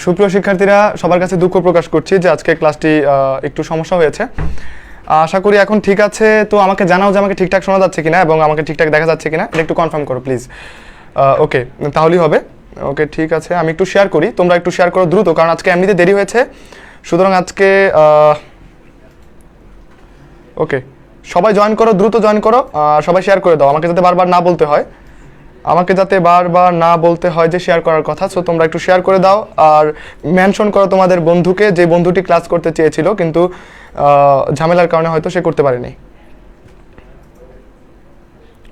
সুপ্রিয় শিক্ষার্থীরা, সবার কাছে দুঃখ প্রকাশ করছি যে আজকে ক্লাসটি একটু সমস্যা হয়েছে। আশা করি এখন ঠিক আছে। তো আমাকে জানাও যে আমাকে ঠিকঠাক শোনা যাচ্ছে কিনা এবং আমাকে ঠিকঠাক দেখা যাচ্ছে কিনা, এটা একটু কনফার্ম করো প্লিজ। ওকে, তাহলেই হবে। ওকে, ঠিক আছে, আমি একটু শেয়ার করি, তোমরা একটু শেয়ার করো দ্রুত, কারণ আজকে এমনিতে দেরি হয়েছে। সুতরাং আজকে ওকে, সবাই জয়েন করো, দ্রুত জয়েন করো, সবাই শেয়ার করে দাও, আমাকে যাতে বারবার না বলতে হয়, যে শেয়ার করার কথা। সো তোমরা একটু শেয়ার করে দাও আর মেনশন করো তোমাদের বন্ধুকে, যে বন্ধুটি ক্লাস করতে চেয়েছিল কিন্তু ঝামেলার কারণে হয়তো সে করতে পারেনি।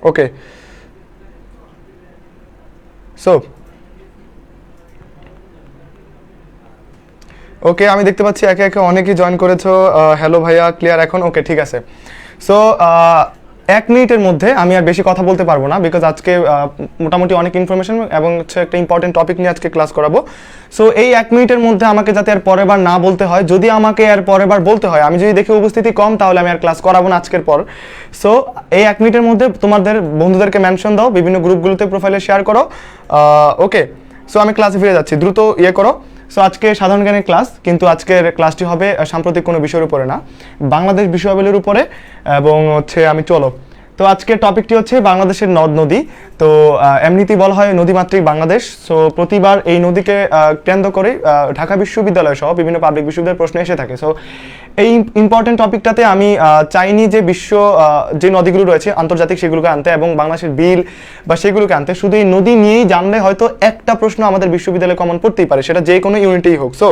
ওকে, সো ওকে, আমি দেখতে পাচ্ছি একে একে অনেকেই জয়েন করেছো। হ্যালো ভাইয়া, ক্লিয়ার এখন? ওকে, ঠিক আছে। সো 1 মিনিটের মধ্যে আমি আর বেশি কথা বলতে পারবো না, বিকজ আজকে মোটামুটি অনেক ইনফরমেশন এবং হচ্ছে একটা ইম্পর্টেন্ট টপিক নিয়ে আজকে ক্লাস করাবো। সো এই 1 মিনিটের মধ্যে আমাকে যাতে আর পরের বার না বলতে হয়, যদি আমাকে আর পরের বার বলতে হয়, আমি যদি দেখি উপস্থিতি কম, তাহলে আমি আর ক্লাস করাবো না আজকের পর। সো এই 1 মিনিটের মধ্যে তোমাদের বন্ধুদেরকে মেনশন দাও, বিভিন্ন গ্রুপগুলোতে প্রোফাইলে শেয়ার করো। ওকে, সো আমি ক্লাসে ফিরে যাচ্ছি, দ্রুত করো। সো আজকে সাধারণ জ্ঞানের ক্লাস, কিন্তু আজকের ক্লাসটি হবে সাম্প্রতিক কোনো বিষয়ের উপরে না, বাংলাদেশ বিষয়াবলীর উপরে। এবং হচ্ছে আমি চলো, তো আজকের টপিকটি হচ্ছে বাংলাদেশের নদ নদী। তো এমনিতেই বলা হয় নদীমাতৃক বাংলাদেশ। সো প্রতিবার এই নদীকে কেন্দ্র করে ঢাকা বিশ্ববিদ্যালয় সহ বিভিন্ন পাবলিক বিশ্ববিদ্যালয়ের প্রশ্ন এসে থাকে। সো এই ইম্পর্টেন্ট টপিকটাতে আমি চাইনি যে বিশ্ব যে নদীগুলো রয়েছে আন্তর্জাতিক সেগুলোকে আনতে এবং বাংলাদেশের বিল বা সেগুলোকে আনতে, শুধু এই নদী নিয়েই জানলে হয়তো একটা প্রশ্ন আমাদের বিশ্ববিদ্যালয়ে কমন পড়তেই পারে, সেটা যে কোনো ইউনিটেই হোক। সো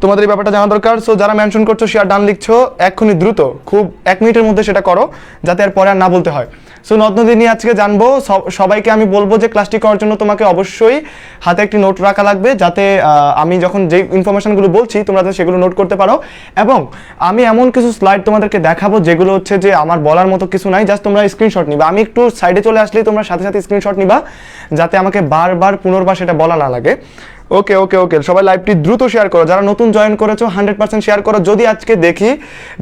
তোমাদের এই ব্যাপারটা জানা দরকার। সো যারা মেনশন করছো, শেয়ার ডান লিখছো, এক্ষুনি দ্রুত খুব 1 মিনিটের মধ্যে সেটা করো, যাতে আর পরে আর না বলতে হয়। সো নদ নদী নিয়ে আজকে জানবো। সবাইকে আমি বলবো যে ক্লাসটি করার জন্য তোমাকে অবশ্যই হাতে একটি নোট রাখা লাগবে, যাতে আমি যখন যে ইনফরমেশনগুলো বলছি তোমরা সেগুলো নোট করতে পারো। এবং আমি এমন কিছু স্লাইড তোমাদেরকে দেখাবো যেগুলো হচ্ছে যে আমার বলার মতো কিছু নাই, জাস্ট তোমরা স্ক্রিনশট নিবা। আমি একটু সাইডে চলে আসলেই তোমরা সাথে সাথে স্ক্রিনশট নিবা, যাতে আমাকে বারবার পুনর্বার সেটা বলা না লাগে। ওকে ওকে ওকে, সবাই লাইভটি দ্রুত শেয়ার করো। যারা নতুন জয়েন করেছো 100% শেয়ার করো। যদি আজকে দেখি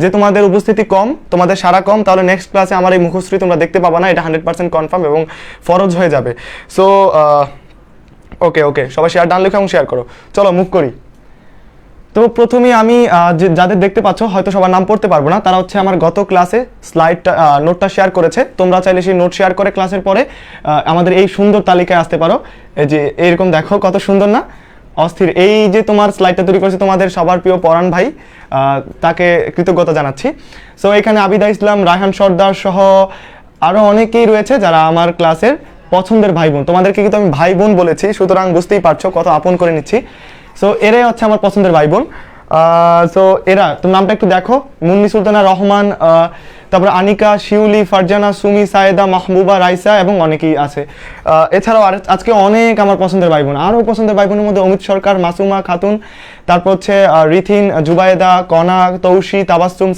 যে তোমাদের উপস্থিতি কম, তোমাদের সারা কম, তাহলে নেক্সট ক্লাসে আমার এই মুখশ্রী তোমরা দেখতে পাবা না, এটা 100% কনফার্ম এবং ফরজ হয়ে যাবে। সো ওকে ওকে, সবাই শেয়ার ডান লেখো এবং শেয়ার করো। চলো মুভ করি। তো প্রথমে আমি যাদের দেখতে পাচ্ছ, হয়তো সবার নাম পড়তে পারবো না, তারা হচ্ছে আমার গত ক্লাসে স্লাইডটা নোটটা শেয়ার করেছে। তোমরা চাইলে সেই নোট শেয়ার করে ক্লাসের পরে আমাদের এই সুন্দর তালিকায় আসতে পারো। এই যে এরকম দেখো কত সুন্দর না, অস্থির। এই যে তোমার স্লাইডটা তৈরি করেছে তোমাদের সবার প্রিয় পরাণ ভাই, তাকে কৃতজ্ঞতা জানাচ্ছি। সো এখানে আবিদা ইসলাম, রায়হান সর্দার সহ আরও অনেকেই রয়েছে যারা আমার ক্লাসের পছন্দের ভাই বোন। তোমাদেরকে কিন্তু আমি ভাই বোন বলেছি, সুতরাং বুঝতেই পারছো কত আপন করে নিচ্ছি। সো এরাই হচ্ছে আমার পছন্দের ভাই বোন। সো এরা, তুমি নামটা একটু দেখো, মুন্নি সুলতানা রহমান, তারপর আনিকা, শিউলি, ফারজানা, সুমি, সায়েদা, মাহবুবা, রাইসা এবং অনেকেই আছে। এছাড়াও আজকে অনেক আমার পছন্দের ভাই বোন। আরও পছন্দের ভাই বোনের মধ্যে অমিত সরকার, মাসুমা খাতুন, তারপর হচ্ছে রিথিন, জুবায়েদা, কনা, তৌসি, তাবাসসুম,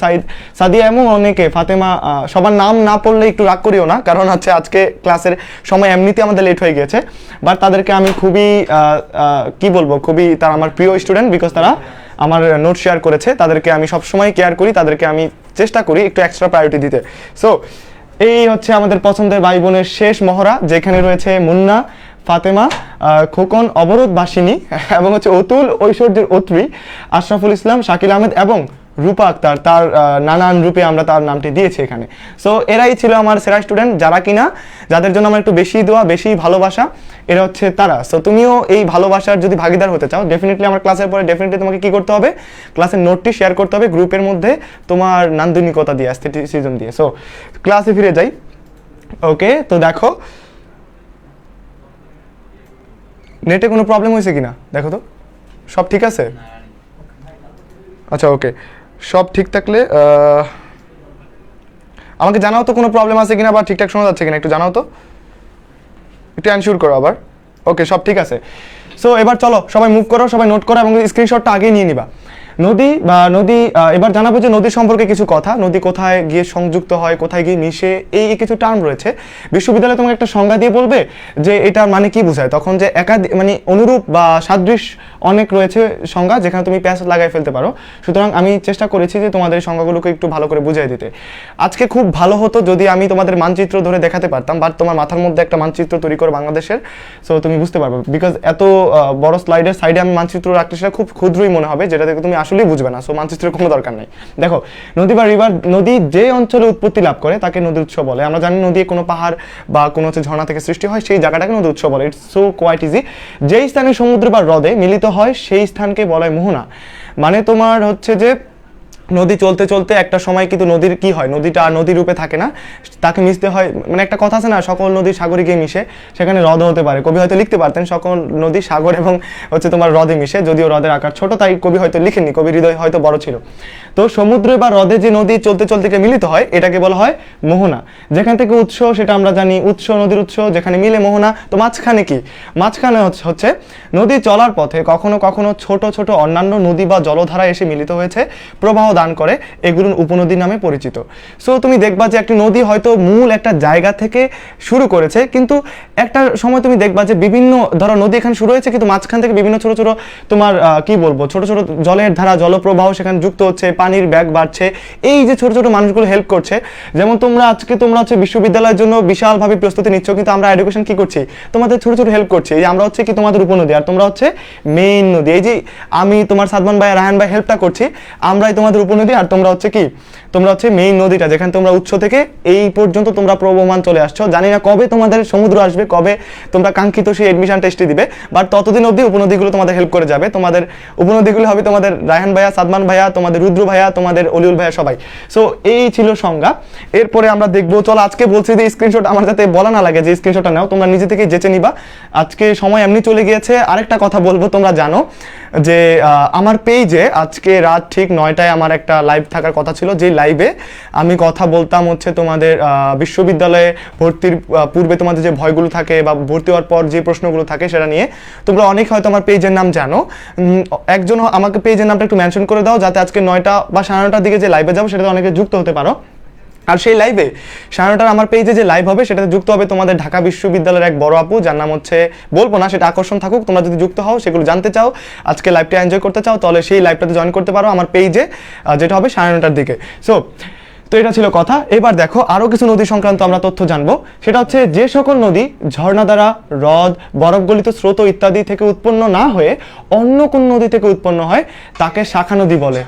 সাদিয়া এবং অনেকে, ফাতেমা। সবার নাম না পড়লে একটু রাগ করিও না, কারণ হচ্ছে আজকে ক্লাসের সময় এমনিতে আমাদের লেট হয়ে গিয়েছে। বাট তাদেরকে আমি খুবই কি বলবো, খুবই তারা আমার প্রিয় স্টুডেন্ট, বিকজ তারা আমার নোট শেয়ার করেছে। তাদেরকে আমি সবসময় কেয়ার করি, তাদেরকে আমি চেষ্টা করি একটু এক্সট্রা প্রায়োরিটি দিতে। সো এই হচ্ছে আমাদের পছন্দের ভাই বোনের শেষ মহড়া, যেখানে রয়েছে মুন্না, ফাতেমা, খোকন, অবরোধ বাসিনী এবং হচ্ছে অতুল, ঐশ্বর্যের অত্রি, আশরাফুল ইসলাম, শাকিল আহমেদ এবং রূপা আক্তার। তার নানান রূপে আমরা তার নামটি দিয়েছি এখানে। সো এরাই ছিল আমার সেরা স্টুডেন্ট, যাদের জন্য আমার একটু বেশি দোয়া, বেশি ভালোবাসা, এরা হচ্ছে তারা। সো তুমিও এই ভালোবাসার যদি ভাগিদার হতে চাও, ডেফিনেটলি আমার ক্লাসের পরে ডেফিনেটলি তোমাকে কি করতে হবে, ক্লাসের নোটটি শেয়ার করতে হবে গ্রুপের মধ্যে তোমার নান্দনিকতা দিয়ে, অ্যাস্থেটিসিজম দিয়ে। সো ক্লাসে ফিরে যাই। ওকে, তো দেখো নেটে কোনো প্রবলেম হয়েছে কিনা দেখো তো, সব ঠিক আছে? আচ্ছা ওকে, সব ঠিক থাকলে আমাকে জানাও তো কোনো প্রবলেম আছে কিনা বা ঠিকঠাক শোনা যাচ্ছে কিনা, একটু জানাও তো, একটু এনশিওর করো আবার। ওকে, সব ঠিক আছে। সো এবার চলো সবাই মুভ করো, সবাই নোট করো এবং স্ক্রিনশটটা আগেই নিয়ে নিবা। নদী বা নদী, এবার জানাবো যে নদী সম্পর্কে কিছু কথা। নদী কোথায় গিয়ে সংযুক্ত হয়, কোথায় গিয়ে মিশে, এই কিছু টার্ম রয়েছে। বিশ্ববিদ্যালয়ে তোমাকে একটা সংজ্ঞা দিয়ে বলবে যে এটার মানে কি বোঝায়, তখন যে মানে অনুরূপ বা সাদৃশ অনেক রয়েছে সংজ্ঞা, যেখানে তুমি প্যাচ লাগাই ফেলতে পারো। সুতরাং আমি চেষ্টা করেছি যে তোমাদের এই সংজ্ঞাগুলোকে একটু ভালো করে বুঝিয়ে দিতে। আজকে খুব ভালো হতো যদি আমি তোমাদের মানচিত্র ধরে দেখাতে পারতাম, বাট তোমার মাথার মধ্যে একটা মানচিত্র তৈরি করো বাংলাদেশের, সো তুমি বুঝতে পারবে। বিকজ এত বড় স্লাইডের সাইডে আমি মানচিত্র রাখলে সেটা খুব ক্ষুদ্রই মনে হবে, যেটা থেকে তুমি আসলেই বুঝবে না। সো মানচিত্রের কোনো দরকার নেই। দেখো, নদী বা রিভার, নদী যে অঞ্চলে উৎপত্তি লাভ করে তাকে নদী উৎস বলে। আমরা জানি নদী কোনো পাহাড় বা কোনো ঝর্ণা থেকে সৃষ্টি হয়, সেই জায়গাটাকে নদী উৎস বলে। It's so quite easy. যেই স্থানে সমুদ্র বা হ্রদে মিলিত হয় সেই স্থানকে বলা হয় মোহনা। মানে তোমার হচ্ছে যে নদী চলতে চলতে একটা সময় কিন্তু নদীর কি হয়, নদীটা আর নদী রূপে থাকে না, তাকে মিশতে হয়। মানে একটা কথা আছে না, সকল নদী সাগরে গিয়ে মিশে, সেখানে হ্রদও হতে পারে। কবি হয়তো লিখতে পারতেন সকল নদী সাগর এবং হচ্ছে তোমার হ্রদে মিশে, যদিও হ্রদের আকার ছোট তাই কবি হয়তো লিখেননি, কবির হৃদয় হয়তো বড় ছিল। তো সমুদ্রে বা হ্রদে যে নদী চলতে চলতে মিলিত হয় এটাকে বলা হয় মোহনা। যেখান থেকে উৎস সেটা আমরা জানি, উৎস নদীর উৎস, যেখানে মিলে মোহনা। তো মাঝখানে কি, মাঝখানে হচ্ছে নদী চলার পথে কখনো কখনো ছোট ছোট অন্যান্য নদী বা জলধারা এসে মিলিত হয়েছে, প্রবাহ দান করে, এগুলো উপনদী নামে পরিচিত। সো তুমি দেখবা যে একটি নদী হয়তো মূল একটা জায়গা থেকে শুরু করেছে, কিন্তু একটা সময় তুমি দেখবা যে বিভিন্ন, ধরো নদী এখানে শুরু হয়েছে কিন্তু মাঝখান থেকে বিভিন্ন ছোট ছোট তোমার কি বলবো, ছোট ছোট জলের ধারা, জলপ্রবাহ সেখানে যুক্ত হচ্ছে, পানির ব্যাগ বাড়ছে। এই যে ছোট ছোট মানুষগুলো হেল্প করছে। যেমন তোমরা হচ্ছে বিশ্ববিদ্যালয়ের জন্য বিশালভাবে প্রস্তুতি নিচ্ছ, কিন্তু আমরা এডুকেশন কি করছি, তোমাদের ছোট ছোট হেল্প করছি। এই আমরা হচ্ছে কি তোমাদের উপনদী, আর তোমরা হচ্ছে মেইন নদী। এই যে আমি তোমার সাদমান ভাই, রাহান ভাই হেল্পটা করছি, আমরাই তোমাদের উপনদী, আর তোমরা হচ্ছে কি, তোমরা হচ্ছে মেইন নদীটা, যেখানে তোমরা উৎস থেকে এই পর্যন্ত তোমরা প্রবহমান চলে আসছো। জানি না কবে তোমাদের সমুদ্র আসবে, কবে তোমরা কাঙ্ক্ষিত সেই এডমিশন টেস্টে দিবে, বাট ততদিন অবধি উপনদীগুলো তোমাদের হেল্প করে যাবে। তোমাদের উপনদীগুলো হবে তোমাদের রায়হান ভাইয়া, সাদমান ভাইয়া, তোমাদের রুদ্র ভাইয়া, তোমাদের অলিউল ভাইয়া, সবাই। সো এই ছিল সংজ্ঞা। এরপরে আমরা দেখবো, চলো আজকে বলছি যে স্ক্রিনশট আমার যাতে বলা না লাগে যে স্ক্রিনশটটা নাও, তোমরা নিজে থেকে যেচে নিবা। আজকে সময় এমনি চলে গিয়েছে। আরেকটা কথা বলবো, তোমরা জানো যে আমার পেজে আজকে রাত ঠিক 9টায় আমার একটা লাইভ থাকার কথা ছিল, যে লাইভে আমি কথা বলতাম হচ্ছে তোমাদের বিশ্ববিদ্যালয়ে ভর্তির পূর্বে তোমাদের যে ভয়গুলো থাকে বা ভর্তি হওয়ার পর যে প্রশ্নগুলো থাকে সেটা নিয়ে। তোমরা অনেক হয়তো আমার পেজের নাম জানো, একজন আমাকে পেজের নামটা একটু মেনশন করে দাও, যাতে আজকে 9টা বা 9:30টার দিকে যে লাইভে যাবো সেটাতে অনেকে যুক্ত হতে পারো। আর সেই লাইভে 9:30টার আমার পেজে যে লাইভ হবে সেটাতে যুক্ত হবে তোমাদের ঢাকা বিশ্ববিদ্যালয়ের এক বড় আপু, যার নাম হচ্ছে, বলবো না, সেটা আকর্ষণ থাকুক। তোমরা যদি যুক্ত হও, সেগুলো জানতে চাও, আজকে লাইভটা এনজয় করতে চাও, তাহলে সেই লাইভটাতে জয়েন করতে পারো আমার পেজে, যেটা হবে 9:30টার দিকে। তো এটা ছিল কথা। এবার দেখো আরো কিছু নদী সংক্রান্ত আমরা তথ্য জানবো। সেটা হচ্ছে যে সকল নদী ঝর্ণা দ্বারা, হ্রদ, বরফ গলিত স্রোত ইত্যাদি থেকে উৎপন্ন না হয়ে অন্য কোন নদী থেকে উৎপন্ন হয় তাকে শাখা নদী বলে।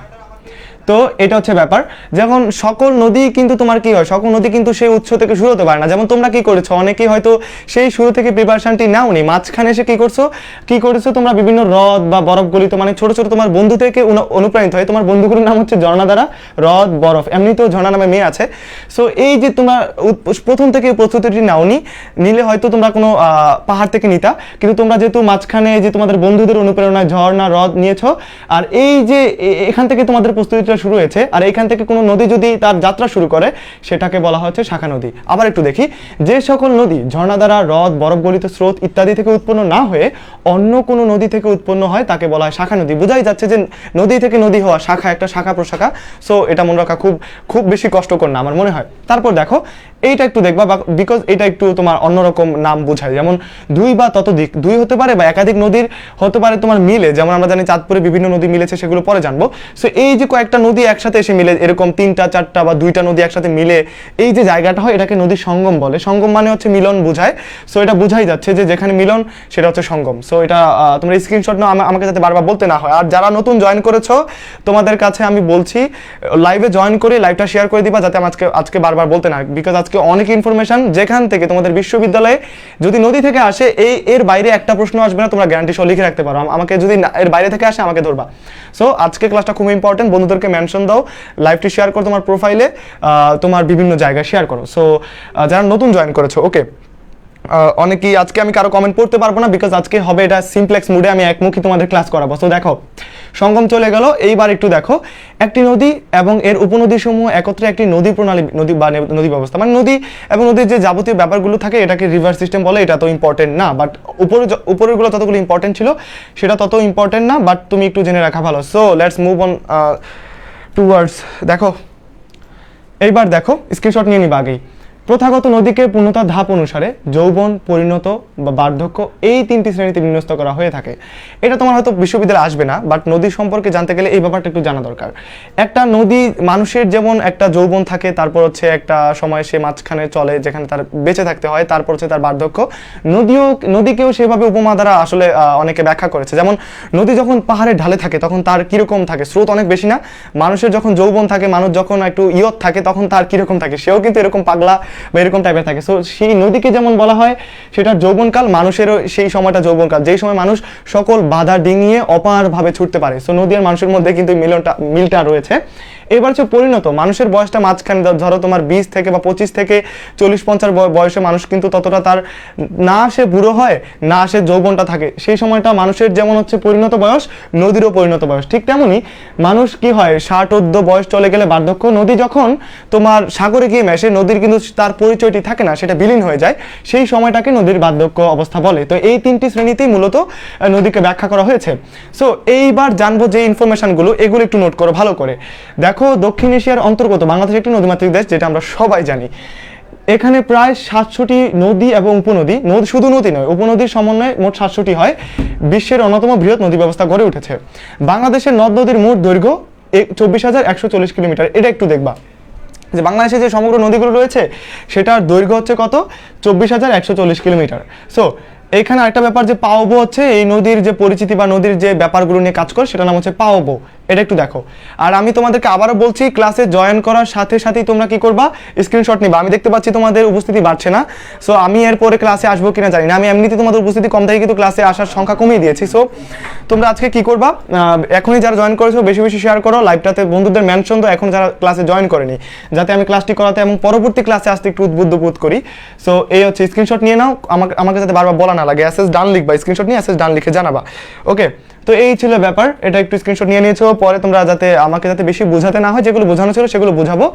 তো এটা হচ্ছে ব্যাপার। যেমন সকল নদী কিন্তু তোমার কি হয়, সকল নদী কিন্তু সেই উৎস থেকে শুরু হতে পারে না। যেমন তোমরা কি করেছো, অনেকেই হয়তো সেই শুরু থেকে প্রিপারেশনটি নাওনি, মাঝখানে এসে কি করেছো তোমরা বিভিন্ন হ্রদ বা বরফ গলিত, মানে ছোট ছোট তোমার বন্ধু থেকে অনুপ্রাণিত হয়। তোমার বন্ধুগুলোর নাম হচ্ছে ঝর্ণা দ্বারা, হ্রদ, বরফ, এমনিতেও ঝর্ণা নামে মেয়ে আছে। সো এই যে তোমরা প্রথম থেকে প্রস্তুতিটি নাওনি, নিলে হয়তো তোমরা কোনো পাহাড় থেকে নিতা, কিন্তু তোমরা যেহেতু মাঝখানে যে তোমাদের বন্ধুদের অনুপ্রেরণায় ঝর্ণা, হ্রদ নিয়েছো, আর এই যে এখান থেকে তোমাদের প্রস্তুতিটা শুরু হয়েছে, আর এখান থেকে কোনো নদী যদি তার যাত্রা শুরু করে সেটাকে বলা হচ্ছে শাখা নদী। আবার একটু দেখি, যে সকল নদী ঝর্ণা দ্বারা, হ্রদ, বরফ গলিত স্রোত ইত্যাদি থেকে উৎপন্ন না হয়ে অন্য কোনো নদী থেকে উৎপন্ন হয় তাকে বলা হয় শাখা নদী। বোঝাই যাচ্ছে যে নদী থেকে নদী হওয়া, শাখা, একটা শাখা প্রশাখা। সো এটা মনে রাখা খুব খুব বেশি কষ্টকর না আমার মনে হয়। তারপর দেখো এইটা একটু দেখবা, বিকজ এটা একটু তোমার অন্যরকম নাম বোঝায়। যেমন দুই বা ততোধিক, দুই হতে পারে বা একাধিক নদীর হতে পারে তোমার মিলে, যেমন আমরা জানি চাঁদপুরে বিভিন্ন নদী মিলেছে, সেগুলো পরে জানবো। সো এই যে কয়েকটা নদী একসাথে এসে মিলে, এরকম 3টা 4টা বা 2টা নদী একসাথে মিলে এই যে জায়গাটা হয়, এটাকে নদীর সঙ্গম বলে। সঙ্গম মানে হচ্ছে মিলন বোঝায়। সো এটা বোঝাই যাচ্ছে যে যেখানে মিলন সেটা হচ্ছে সঙ্গম। সো এটা তোমরা স্ক্রিনশট নাও, আমাকে যাতে বারবার বলতে না হয়। আর যারা নতুন জয়েন করেছো, তোমাদের কাছে আমি বলছি লাইভে জয়েন করে লাইভটা শেয়ার করে দিবা, যাতে আজকে বারবার বলতে না, বিকজ আজকে অনেক ইনফরমেশন যেখান থেকে তোমাদের বিশ্ববিদ্যালয়ে যদি নদী থেকে আসে, এর বাইরে একটা প্রশ্ন আসবে না, তোমরা গ্যারান্টি সহ লিখে রাখতে পারো। আমাকে যদি এর বাইরে থেকে আসে আমাকে ধরবা। সো আজকে ক্লাসটা খুব ইম্পর্টেন্ট, বন্ধুদেরকে মেনশন দাও, লাইভটি শেয়ার করো তোমার প্রোফাইলে, তোমার বিভিন্ন জায়গায় শেয়ার করো। সো যারা নতুন জয়েন করেছো, ওকে। অনেকেই আজকে আমি কারো কমেন্ট পড়তে পারবো না, বিকজ আজকে হবে এটা সিমপ্লেক্স মুডে, আমি একমুখী তোমাদের ক্লাস করাবো। সো দেখো, সঙ্গম চলে গেল। এইবার একটু দেখো, একটি নদী এবং এর উপনদী সমূহ একত্রে একটি নদী প্রণালী, নদী বা নদী ব্যবস্থা, মানে নদী এবং নদীর যে যাবতীয় ব্যাপারগুলো থাকে এটাকে রিভার সিস্টেম বলে। এটা তো ইম্পর্টেন্ট না, বাট উপরেরগুলো ততগুলো ইম্পর্টেন্ট ছিল, সেটা তত ইম্পর্টেন্ট না, বাট তুমি একটু জেনে রাখা ভালো। So let's move on towards, দেখো এইবার দেখো স্ক্রিনশট নিয়ে নিবা আগেই। প্রথাগত নদীকে পূর্ণতার ধাপ অনুসারে যৌবন, পরিণত বা বার্ধক্য এই তিনটি শ্রেণীতে বিন্যস্ত করা হয়ে থাকে। এটা তোমার হয়তো বিশ্ববিদ্যালয়ে আসবে না, বাট নদী সম্পর্কে জানতে গেলে এই ব্যাপারটা একটু জানা দরকার। একটা নদী, মানুষের যেমন একটা যৌবন থাকে, তারপর হচ্ছে একটা সময় সে মাঝখানে চলে যেখানে তার বেঁচে থাকতে হয়, তারপর হচ্ছে তার বার্ধক্য। নদীকেও সেভাবে উপমা দ্বারা আসলে অনেকে ব্যাখ্যা করেছে। যেমন নদী যখন পাহাড়ের ঢালে থাকে তখন তার কিরকম থাকে, স্রোত অনেক বেশি না? মানুষের যখন যৌবন থাকে, মানুষ যখন একটু ইয়ত থাকে তখন তার কিরকম থাকে, সেও কিন্তু এরকম পাগলা বা এরকম টাইপের থাকে। সো সেই নদীকে যেমন বলা হয় সেটা যৌবনকাল, মানুষেরও সেই সময়টা যৌবনকাল, যেই সময় মানুষ সকল বাধা ডিঙিয়ে অপারভাবে ছুটতে পারে। সো নদী আর মানুষের মধ্যে কিন্তু মিলটা রয়েছে। এবার হচ্ছে পরিণত, মানুষের বয়সটা মাঝখানে, ধরো তোমার 20 থেকে বা 25 থেকে 40-50 বয়সে মানুষ কিন্তু ততটা তার না সে বুড়ো হয় না সে যৌবনটা থাকে, সেই সময়টা মানুষের যেমন হচ্ছে পরিণত বয়স, নদীরও পরিণত বয়স। ঠিক তেমনই মানুষ কি হয়, 60-70 বয়স চলে গেলে বার্ধক্য। নদী যখন তোমার সাগরে গিয়ে মেশে, নদীর কিন্তু তার পরিচয়টি থাকে না, সেটা বিলীন হয়ে যায়, সেই সময়টাকে নদীর বার্ধক্য অবস্থা বলে। তো এই তিনটি শ্রেণীতেই মূলত নদীকে ব্যাখ্যা করা হয়েছে। সো এইবার জানবো যে ইনফরমেশনগুলো, এগুলো একটু নোট করো ভালো করে। দেখো, দক্ষিণ এশিয়ার অন্তর্গত বাংলাদেশ একটি নদীমাতৃক দেশ, যেটা আমরা সবাই জানি। এখানে প্রায় 700টি নদী এবং উপনদী, শুধু নদী নয়, উপনদীর সমন্বয়ে মোট 700টি হয়। বিশ্বের অন্যতম বৃহৎ নদী ব্যবস্থা গড়ে উঠেছে। বাংলাদেশের নদ নদীর মোট দৈর্ঘ্য 24,140 কিলোমিটার। এটা একটু দেখবা যে বাংলাদেশে যে সমগ্র নদীগুলো রয়েছে সেটার দৈর্ঘ্য হচ্ছে কত, 24,140 কিলোমিটার। সো এইখানে আরেকটা ব্যাপার যে পাওবো হচ্ছে এই নদীর যে পরিচিতি বা নদীর যে ব্যাপারগুলো নিয়ে কাজ করে, সেটা নাম হচ্ছে পাওবো। এটা একটু দেখো। আর আমি তোমাদেরকে আবারও বলছি, ক্লাসে জয়েন করার সাথে সাথেই তোমরা কি করবা, স্ক্রিনশট নিবা। আমি দেখতে পাচ্ছি তোমাদের উপস্থিতি বাড়ছে না, সো আমি এরপরে ক্লাসে আসবো কিনা জানি না। আমি এমনিতে তোমাদের উপস্থিতি কম থাকে কিন্তু ক্লাসে আসার সংখ্যা কমিয়ে দিয়েছি। সো তোমরা আজকে কি করবা, এখনই যারা জয়েন করেছো বেশি বেশি শেয়ার করো লাইভটাতে, বন্ধুদের মেনশন দাও এখন যারা ক্লাসে জয়েন করেনি, যাতে আমি ক্লাসটি করাতে এবং পরবর্তী ক্লাসে আসতে একটু উদ্বুদ্ধ বোধ করি। সো এই হচ্ছে, স্ক্রিনশট নিয়ে নাও, আমাকে যাতে বারবার বলা না লাগে। এসএস ডান লিখবা, স্ক্রিনশট নিয়ে এসএস ডান লিখে জানাবা। ওকে, তো এই ছিল ব্যাপার। এটা একটু স্ক্রিনশট নিয়ে নিয়েছো, পরে তোমরা যাতে আমাকে যাতে বেশি বোঝাতে না হয়, যেগুলো বোঝানো ছিল সেগুলো বোঝাবো।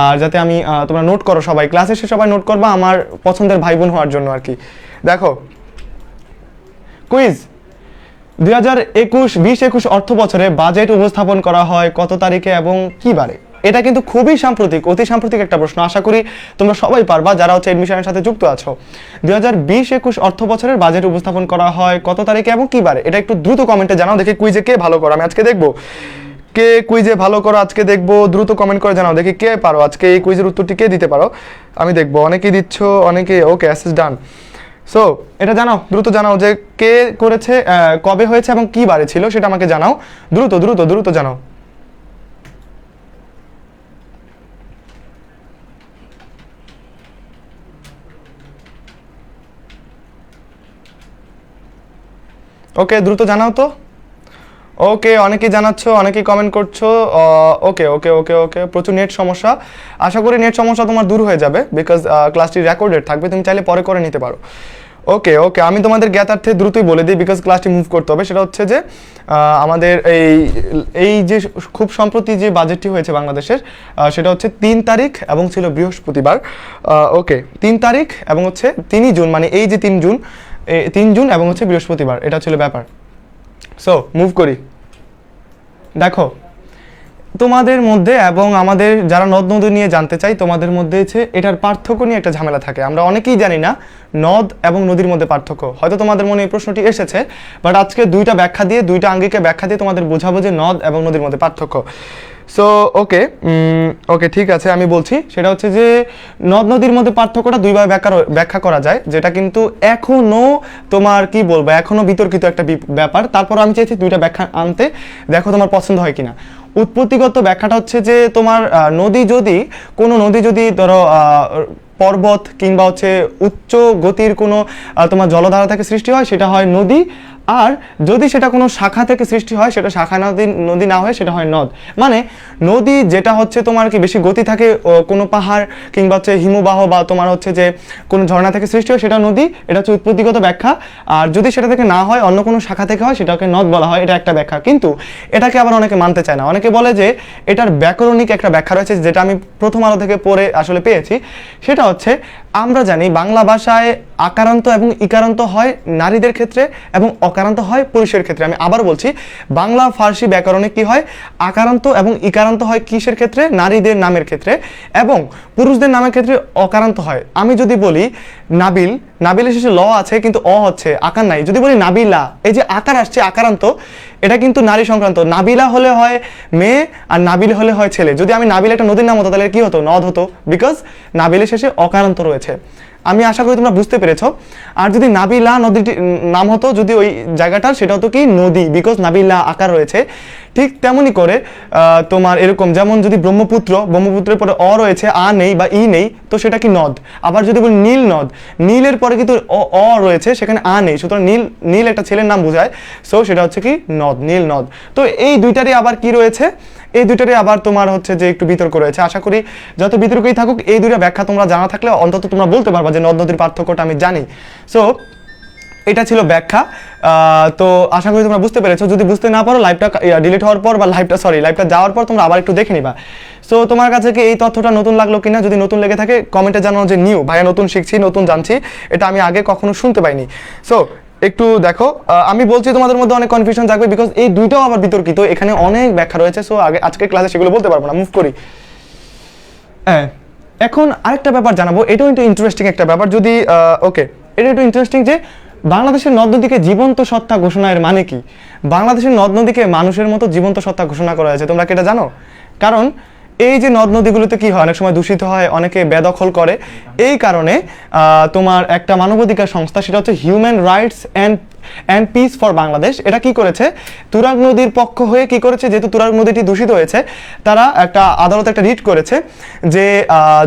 আর যাতে আমি তোমরা নোট করো, সবাই ক্লাসে এসে সবাই নোট করবা, আমার পছন্দের ভাই বোন হওয়ার জন্য আর কি। দেখো, কুইজ 2021 অর্থ বছরে বাজেট উপস্থাপন করা হয় কত তারিখে এবং কি বারে? এটা কিন্তু খুবই সাম্প্রতিক, অতি সাম্প্রতিক একটা প্রশ্ন। আশা করি তোমরা সবাই পারবা যারা হচ্ছে এডমিশনের সাথে যুক্ত আছো। 2020-21 অর্থ বছরের বাজেট উপস্থাপন করা হয় কত তারিখে এবং কি বারে? এটা একটু দ্রুত কমেন্টে জানাও, দেখি কুইজে কে ভালো করো। আমি আজকে দেখবো কে কুইজে ভালো করো, আজকে দেখবো। দ্রুত কমেন্ট করে জানাও দেখি কে পারো আজকে এই কুইজের উত্তরটি কে দিতে পারো, আমি দেখবো। অনেকেই দিচ্ছ, অনেকে। ওকে, অ্যাসেস ডান। সো এটা জানাও, দ্রুত জানাও যে কে করেছে, কবে হয়েছে এবং কি বারে ছিল, সেটা আমাকে জানাও। দ্রুত দ্রুত দ্রুত জানাও। ওকে, দ্রুত জানাও তো। ওকে, অনেকেই জানাচ্ছ, অনেকেই কমেন্ট করছো। ওকে ওকে ওকে ওকে, প্রচুর নেট সমস্যা। আশা করি নেট সমস্যা তোমার দূর হয়ে যাবে, বিকজ ক্লাসটি রেকর্ডেড থাকবে, তুমি চাইলে পরে করে নিতে পারো। ওকে ওকে, আমি তোমাদের জ্ঞাতার্থে দ্রুতই বলে দিই, বিকজ ক্লাসটি মুভ করতে হবে। সেটা হচ্ছে যে আমাদের এই যে খুব সম্প্রতি যে বাজেটটি হয়েছে বাংলাদেশের, সেটা হচ্ছে 3 তারিখ এবং ছিল বৃহস্পতিবার। ওকে, 3 তারিখ এবং হচ্ছে 3 জুন, মানে এই যে 3 জুন এবং হচ্ছে বৃহস্পতিবার, এটা ছিল ব্যাপার। সো মুভ করি। দেখো, তোমাদের মধ্যে এবং আমাদের যারা নদ নদী নিয়ে জানতে চাই, তোমাদের মধ্যে হচ্ছে এটার পার্থক্য নিয়ে একটা ঝামেলা থাকে। আমরা অনেকেই জানি না নদ এবং নদীর মধ্যে পার্থক্য। হয়তো তোমাদের মনে এই প্রশ্নটি এসেছে, বাট আজকে দুইটা আঙ্গিকে ব্যাখ্যা দিয়ে তোমাদের বোঝাবো যে নদ এবং নদীর মধ্যে পার্থক্য। সো ওকে ওকে, ঠিক আছে, আমি বলছি। সেটা হচ্ছে যে নদ নদীর মধ্যে পার্থক্যটা দুইভাবে ব্যাখ্যা করা যায়, যেটা কিন্তু এখনো তোমার কি বলবো, এখনো বিতর্কিত একটা ব্যাপার। তারপর আমি চাইছি দুইটা ব্যাখ্যা আনতে, দেখো তোমার পছন্দ হয় কিনা। উৎপত্তিগত ব্যাখ্যাটা হচ্ছে যে তোমার কোনো নদী যদি ধরো পর্বত কিংবা হচ্ছে উচ্চ গতির কোনো তোমার জলধারা থেকে সৃষ্টি হয়, সেটা হয় নদী। আর যদি সেটা কোনো শাখা থেকে সৃষ্টি হয় সেটা শাখা নদী নদী না হয়ে সেটা হয় নদ। মানে নদী যেটা হচ্ছে তোমার কি বেশি গতি থাকে, কোনো পাহাড় কিংবা হচ্ছে হিমবাহ বা তোমার হচ্ছে যে কোনো ঝর্ণা থেকে সৃষ্টি হয় সেটা নদী, এটা হচ্ছে উৎপত্তিগত ব্যাখ্যা। আর যদি সেটা থেকে না হয় অন্য কোনো শাখা থেকে হয় সেটাকে নদ বলা হয়, এটা একটা ব্যাখ্যা। কিন্তু এটাকে আবার অনেকে মানতে চায় না, অনেকে বলে যে এটার ব্যাকরণিক একটা ব্যাখ্যা রয়েছে যেটা আমি প্রথম আলো থেকে পড়ে আসলে পেয়েছি। সেটা হচ্ছে আমরা জানি বাংলা ভাষায় আকারান্ত এবং ইকারান্ত হয় নারীদের ক্ষেত্রে এবং অকারান্ত হয় পুরুষের ক্ষেত্রে। আমি আবার বলছি, বাংলা ফার্সি ব্যাকরণে কি হয়, আকারান্ত এবং ইকারান্ত হয় কিসের ক্ষেত্রে, নারীদের নামের ক্ষেত্রে, এবং পুরুষদের নামের ক্ষেত্রে অকারান্ত হয়। আমি যদি বলি নাবিল, নাবিলের শেষে ল আছে কিন্তু অ হচ্ছে, আকার নাই। যদি বলি নাবিলা, এই যে আকার আসছে আকারান্ত, এটা কিন্তু নারী সংক্রান্ত। নাবিলা হলে হয় মেয়ে আর নাবিল হলে হয় ছেলে। যদি আমি নাবিল একটা নদীর নাম হতো তাহলে কি হতো, নদ হতো, বিকজ নাবিলের শেষে অকারান্ত রয়েছে। আমি আশা করি তোমরা বুঝতে পেরেছো। আর যদি নাবিলা নদীটি নাম হতো, যদি ওই জায়গাটার, সেটা হতো কি নদী, বিকজ নাবিলা আকার রয়েছে। ঠিক তেমনই করে তোমার এরকম যেমন যদি ব্রহ্মপুত্র, ব্রহ্মপুত্রের পরে অ রয়েছে, আ নেই বা ই নেই, তো সেটা কি নদ। আবার যদি বলি নীল নদ, নীলের পরে কিন্তু অ রয়েছে, সেখানে আ নেই, সুতরাং নীল, নীল একটা ছেলের নাম বোঝায়, সো সেটা হচ্ছে কি নদ, নীল নদ। তো এই দুইটারই আবার কি রয়েছে, এই দুইটারই আবার তোমার হচ্ছে যে একটু বিতর্ক রয়েছে। আশা করি যত বিতর্কই থাকুক এই দুইটা ব্যাখ্যা তোমরা জানা থাকলে অন্তত তোমরা বলতে পারবা যে নদ নদীর পার্থক্যটা আমি জানি। সো এটা ছিল ব্যাখ্যা। তো আশা করি তোমরা বুঝতে পেরেছো। যদি বুঝতে না পারো লাইভটা ডিলিট হওয়ার পর বা লাইভটা যাওয়ার পর তোমরা আবার একটু দেখে নিবা। সো তোমার কাছে কি এই তথ্যটা নতুন লাগলো কিনা, যদি নতুন লেগে থাকে কমেন্টে জানাও যে নিউ ভাইয়া, নতুন শিখছি, নতুন জানছি, এটা আমি আগে কখনো শুনতে পাইনি। সো একটু দেখো, আমি বলছি তোমাদের মধ্যে অনেক কনফিউশন থাকবে, বিকজ এই দুইটাও আবার বিতর্কিত, এখানে অনেক ব্যাখ্যা রয়েছে। সো আজকের ক্লাসে সেগুলো বলতে পারবো না, মুভ করি। হ্যাঁ, এখন আরেকটা ব্যাপার জানাবো, এটাও একটু ইন্টারেস্টিং একটা ব্যাপার। যদি ওকে, এটা একটু ইন্টারেস্টিং যে বাংলাদেশের নদ নদীকে জীবন্ত সত্তা ঘোষণা, এর মানে কি? বাংলাদেশের নদ নদীকে মানুষের মতো জীবন্ত সত্তা ঘোষণা করা হয়েছে, তোমরা কি এটা জানো? কারণ এই যে নদ নদীগুলোতে কি হয়, অনেক সময় দূষিত হয়, অনেকে বেদখল করে। এই কারণে তোমার একটা মানবাধিকার সংস্থা, সেটা হচ্ছে human rights and piece for Bangladesh, এটা কি করেছে, তুরাগ নদীর পক্ষ হয়ে কি করেছে, যেহেতু তুরাগ নদীটি দূষিত হয়েছে, তারা একটা আদালতে একটা রিট করেছে যে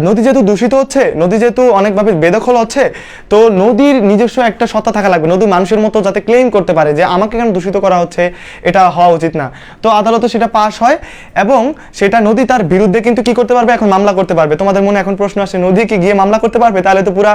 নদী যেহেতু দূষিত হচ্ছে, নদী যেহেতু অনেকভাবে বেদখল হচ্ছে, তো নদীর নিজস্ব একটা সত্তা থাকা লাগবে, নদী মানুষের মতো যাতে ক্লেম করতে পারে যে আমাকে কেন দূষিত করা হচ্ছে, এটা হওয়া উচিত না। তো আদালতে সেটা পাস হয় এবং সেটা নদী তার বিরুদ্ধে কিন্তু কি করতে পারবে, এখন মামলা করতে পারবে। তোমাদের মনে এখন প্রশ্ন আসছে, নদী কি গিয়ে মামলা করতে পারবে? তাহলে তো পুরা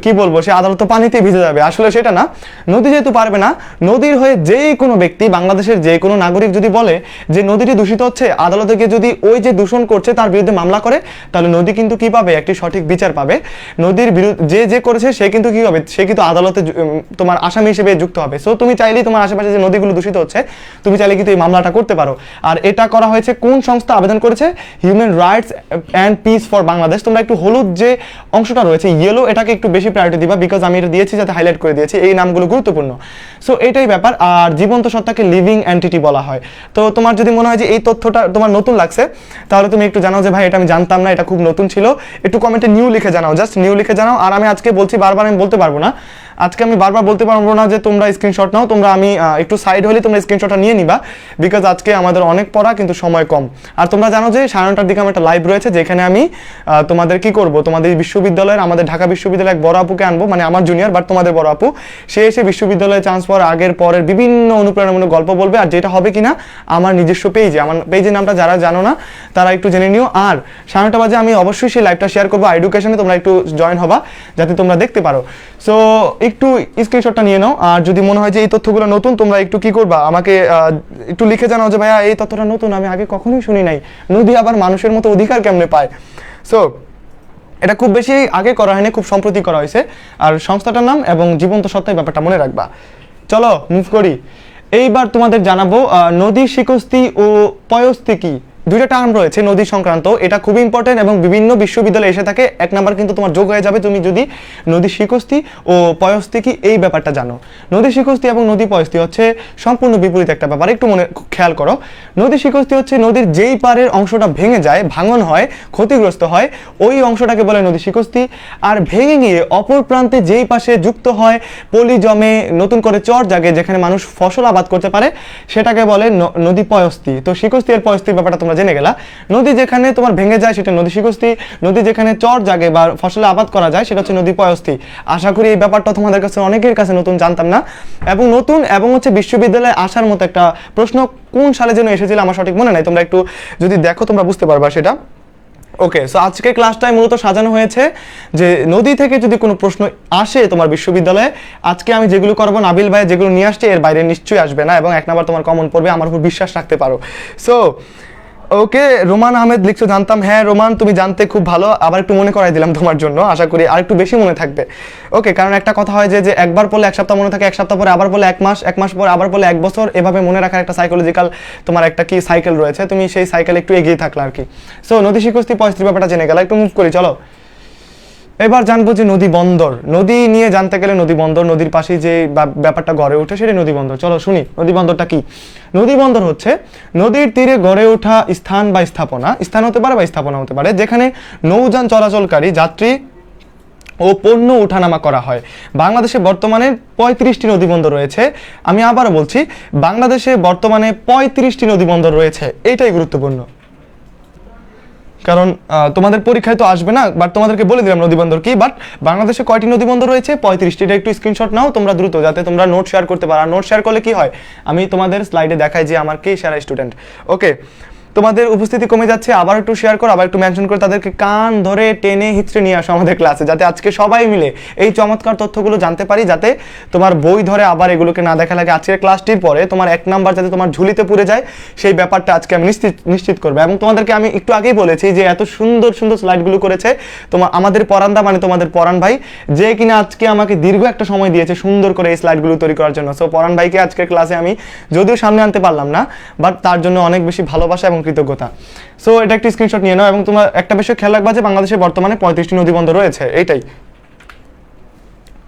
কি বলবো, সে আদালত পানিতে ভিজে যাবে। আসলে সেটা না, নদী যেহেতু পারবে না, নদীর হয়ে যে কোনো ব্যক্তি, বাংলাদেশের যে কোনো নাগরিক যদি বলে যে নদীটি দূষিত হচ্ছে, আদালতে গিয়ে যদি ওই যে দূষণ করছে তার বিরুদ্ধে মামলা করে, তাহলে নদী কিন্তু কি পাবে, একটি সঠিক বিচার পাবে। নদীর বিরুদ্ধে যে করেছে সে কিন্তু কি হবে, সে কিন্তু আদালতে তোমার আসামি হিসেবে যুক্ত হবে। সো তুমি চাইলেই তোমার আশেপাশে যে নদীগুলো দূষিত হচ্ছে, তুমি চাইলে কিন্তু এই মামলাটা করতে পারো। আর এটা করা হয়েছে কোন সংস্থা আবেদন করেছে, human rights and piece for Bangladesh. তোমরা একটু হলুদ যে অংশটা রয়েছে ইয়েলো, এটাকে একটু বেশি প্রায়োরিটি দিবা, বিকজ আমি এটা দিয়েছি যাতে হাইলাইট করে দিয়েছি, এই নামগুলো গুরুত্বপূর্ণ। সো এটাই ব্যাপার। আর জীবন্ত সত্তাকে লিভিং এন্টিটি বলা হয়। তো তোমার যদি মনে হয় যে এই তথ্যটা তোমার নতুন লাগছে, তাহলে তুমি একটু জানাও যে ভাই এটা আমি জানতাম না, এটা খুব নতুন ছিল। একটু কমেন্টে নিউ লিখে জানাও, জাস্ট নিউ লিখে জানাও। আর আমি আজকে বলছি, বারবার আমি বলতে পারবো না, আজকে আমি বারবার বলতে পারবো না যে তোমরা স্ক্রিনশট নাও, তোমরা আমি একটু সাইড হলে তোমরা স্ক্রিনশটটা নিয়ে নিবা, বিকজ আজকে আমাদের অনেক পড়া কিন্তু সময় কম। আর তোমরা জানো যে 9:30টার দিকে আমার একটা লাইভ রয়েছে, যেখানে আমি তোমাদের কি করব, তোমাদের বিশ্ববিদ্যালয়ের, আমাদের ঢাকা বিশ্ববিদ্যালয়ের এক বড় আপুকে আনবো, মানে আমার জুনিয়র বাট তোমাদের বড় আপু, সে এসে বিশ্ববিদ্যালয়ে চান্স পাওয়ার আগের পরের বিভিন্ন অনুপ্রেরণামূলক গল্প বলবে। আর যেটা হবে কিনা আমার নিজস্ব পেজে, আমার পেজের নামটা যারা জানো না তারা একটু জেনে নিও। আর 9:30 বাজে আমি অবশ্যই সেই লাইভটা শেয়ার করবো এডুকেশনে, তোমরা একটু জয়েন হবা যাতে তোমরা দেখতে পারো। সো একটু স্ক্রিনশটটা নিয়ে নাও। আর যদি মনে হয় যে এই তথ্যগুলো নতুন, তোমরা একটু কি করবা, আমাকে একটু লিখে জানাও যে ভাইয়া এই তথ্যটা নতুন, আমি আগে কখনোই শুনি নাই, নদী আবার মানুষের মতো অধিকার কেমনে পায়। সো এটা খুব বেশি আগে করা হয়নি, খুব সম্প্রতি করা হয়েছে। আর সংস্থাটার নাম এবং জীবন্ত সত্তার ব্যাপারটা মনে রাখবা। চলো মুভ করি। এইবার তোমাদের জানাবো নদী শিকস্তি ও পয়স্তি কি, দুইটা টার্ম রয়েছে নদী সংক্রান্ত, এটা খুবই ইম্পর্টেন্ট এবং বিভিন্ন বিশ্ববিদ্যালয়ে এসে থাকে। এক নাম্বার কিন্তু তোমার যোগ হয়ে যাবে তুমি যদি নদী শিকস্তি ও পয়স্তি কি এই ব্যাপারটা জানো। নদী শিকস্তি এবং নদী পয়স্তি হচ্ছে সম্পূর্ণ বিপরীত একটা ব্যাপার, একটু মনে খেয়াল করো। নদী শিকস্তি হচ্ছে নদীর যেই পারের অংশটা ভেঙে যায়, ভাঙন হয়, ক্ষতিগ্রস্ত হয়, ওই অংশটাকে বলে নদী শিকস্তি। আর ভেঙে গিয়ে অপর প্রান্তে যেই পাশে যুক্ত হয়, পলি জমে, নতুন করে চর জাগে, যেখানে মানুষ ফসল আবাদ করতে পারে, সেটাকে বলে নদী পয়স্তি। তো শিকস্তি এর পয়স্তির ব্যাপারটা তোমরা জেনে গেলা। নদী যেখানে তোমার ভেঙে যায় সেটা নদী শিকস্তি, নদী যেখানে চর জাগে বা ফসলে আবাদ করা যায় সেটা হচ্ছে নদী পয়স্থি। আশা করি এই ব্যাপারটা তোমাদের কাছে অনেকের কাছে নতুন, জানতাম না। এবং নতুন এবং হচ্ছে বিশ্ববিদ্যালয়ে আসার মতো একটা প্রশ্ন কোন সালে যেন এসেছিল আমার সঠিক মনে নাই, তোমরা একটু যদি দেখো তোমরা বুঝতে পারবা সেটা। ওকে, সো আজকে ক্লাসটাই মূলত সাজানো হয়েছে যে নদী থেকে যদি কোনো প্রশ্ন আসে তোমার বিশ্ববিদ্যালয়ে, আজকে আমি যেগুলো করবো নাবিল ভাই যেগুলো নিয়ে আসছে এর বাইরে নিশ্চয়ই আসবে না, এবং 1 নাম্বার তোমার কমন পড়বে, আমার উপর বিশ্বাস রাখতে পারো। সো ওকে, রোমান আহমেদ লিখছো জানতাম। হ্যাঁ রোমান, তুমি জানতে খুব ভালো, আবার একটু মনে করাই দিলাম তোমার জন্য, আশা করি আর একটু বেশি মনে থাকবে। ওকে, কারণ একটা কথা হয় যে একবার পড়লে 1 সপ্তাহ মনে থাকে, 1 সপ্তাহ পরে আবার পড়লে 1 মাস, 1 মাস পরে আবার পড়লে 1 বছর, এভাবে মনে রাখার একটা সাইকোলজিক্যাল তোমার একটা কি সাইকেল রয়েছে, তুমি সেই সাইকেলে একটু এগিয়ে থাকলে আর কি। সো নদী শিকস্তি পয়স্ত্রী ব্যাপারটা জেনে গেল, একটু মুভ করি চলো। এবার জানবো যে নদী বন্দর, নদী নিয়ে জানতে গেলে নদী বন্দর, নদীর পাশে যে ব্যাপারটা গড়ে ওঠে সেটা নদী বন্দর। চলো শুনি নদী বন্দরটা কি। নদী বন্দর হচ্ছে নদীর তীরে গড়ে ওঠা স্থান বা স্থাপনা, স্থান হতে পারে বা স্থাপনা হতে পারে, যেখানে নৌযান চলাচলকারী যাত্রী ও পণ্য ওঠানামা করা হয়। বাংলাদেশে বর্তমানে 35টি নদী বন্দর রয়েছে। আমি আবারও বলছি, বাংলাদেশে বর্তমানে 35টি নদী বন্দর রয়েছে, এটাই গুরুত্বপূর্ণ, কারণ তোমাদের পরীক্ষায় তো আসবে না, বাট তোমাদেরকে বলে দিলাম নদী বন্দর কি। বাট বাংলাদেশে কয়টি নদী বন্দর রয়েছে? 35টি। এটা একটু স্ক্রিনশট নাও তোমরা দ্রুত, যাতে তোমরা নোট শেয়ার করতে পারো। আর নোট শেয়ার করলে কি হয়, আমি তোমাদের স্লাইডে দেখাই যে আমার কে সেরা স্টুডেন্ট। ওকে, তোমাদের উপস্থিতি কমে যাচ্ছে, আবার একটু শেয়ার করো, আবার একটু মেনশন করে তাদেরকে কান ধরে টেনে হিচড়ে নিয়ে আসো আমাদের ক্লাসে, যাতে আজকে সবাই মিলে এই চমৎকার তথ্যগুলো জানতে পারি, যাতে তোমার বই ধরে আবার এগুলোকে না দেখা লাগে। আজকের ক্লাসটির পরে তোমার 1 নাম্বার যাতে তোমার ঝুলিতে পুড়ে যায়, সেই ব্যাপারটা আজকে আমি নিশ্চিত করবো। এবং তোমাদেরকে আমি একটু আগেই বলেছি যে এত সুন্দর সুন্দর স্লাইডগুলো করেছে আমাদের পরান্দা, মানে তোমাদের পরাণ ভাই, যে কিনা আজকে আমাকে দীর্ঘ একটা সময় দিয়েছে সুন্দর করে এই স্লাইডগুলো তৈরি করার জন্য। সো পরাণ ভাইকে আজকের ক্লাসে আমি যদিও সামনে আনতে পারলাম না, বাট তার জন্য অনেক বেশি ভালোবাসা এবং কৃতজ্ঞতা। সো এটা একটি স্ক্রিনশট নিয়ে নাও, এবং তোমরা একটা বিষয় খেয়াল রাখবা যে বাংলাদেশে বর্তমানে 35টি নদী বন্দর রয়েছে, এইটাই।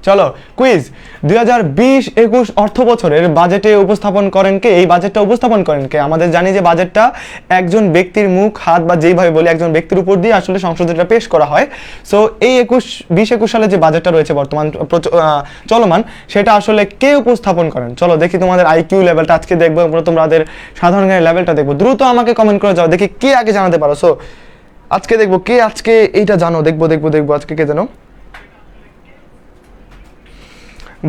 চলো কুইজ। 2020-21 অর্থ বছরের বাজেটে উপস্থাপন করেন কে? এই বাজেটটা উপস্থাপন করেন কে? আমাদের জানি যে বাজেটটা একজন ব্যক্তির মুখ, হাত বা যেইভাবে বলি একজন ব্যক্তির উপর দিয়ে আসলে সংসদে এটা পেশ করা হয়। সো এই 2021 সালে যে বাজেটটা রয়েছে বর্তমান চলমান, সেটা আসলে কে উপস্থাপন করেন? চলো দেখি তোমাদের আইকিউ লেভেলটা আজকে দেখবো, তোমাদের সাধারণ জ্ঞানের লেভেলটা দেখবো। দ্রুত আমাকে কমেন্ট করে যাও, দেখি কে আগে জানাতে পারো। সো আজকে দেখবো কে আজকে এইটা জানো, দেখবো আজকে কে জানো।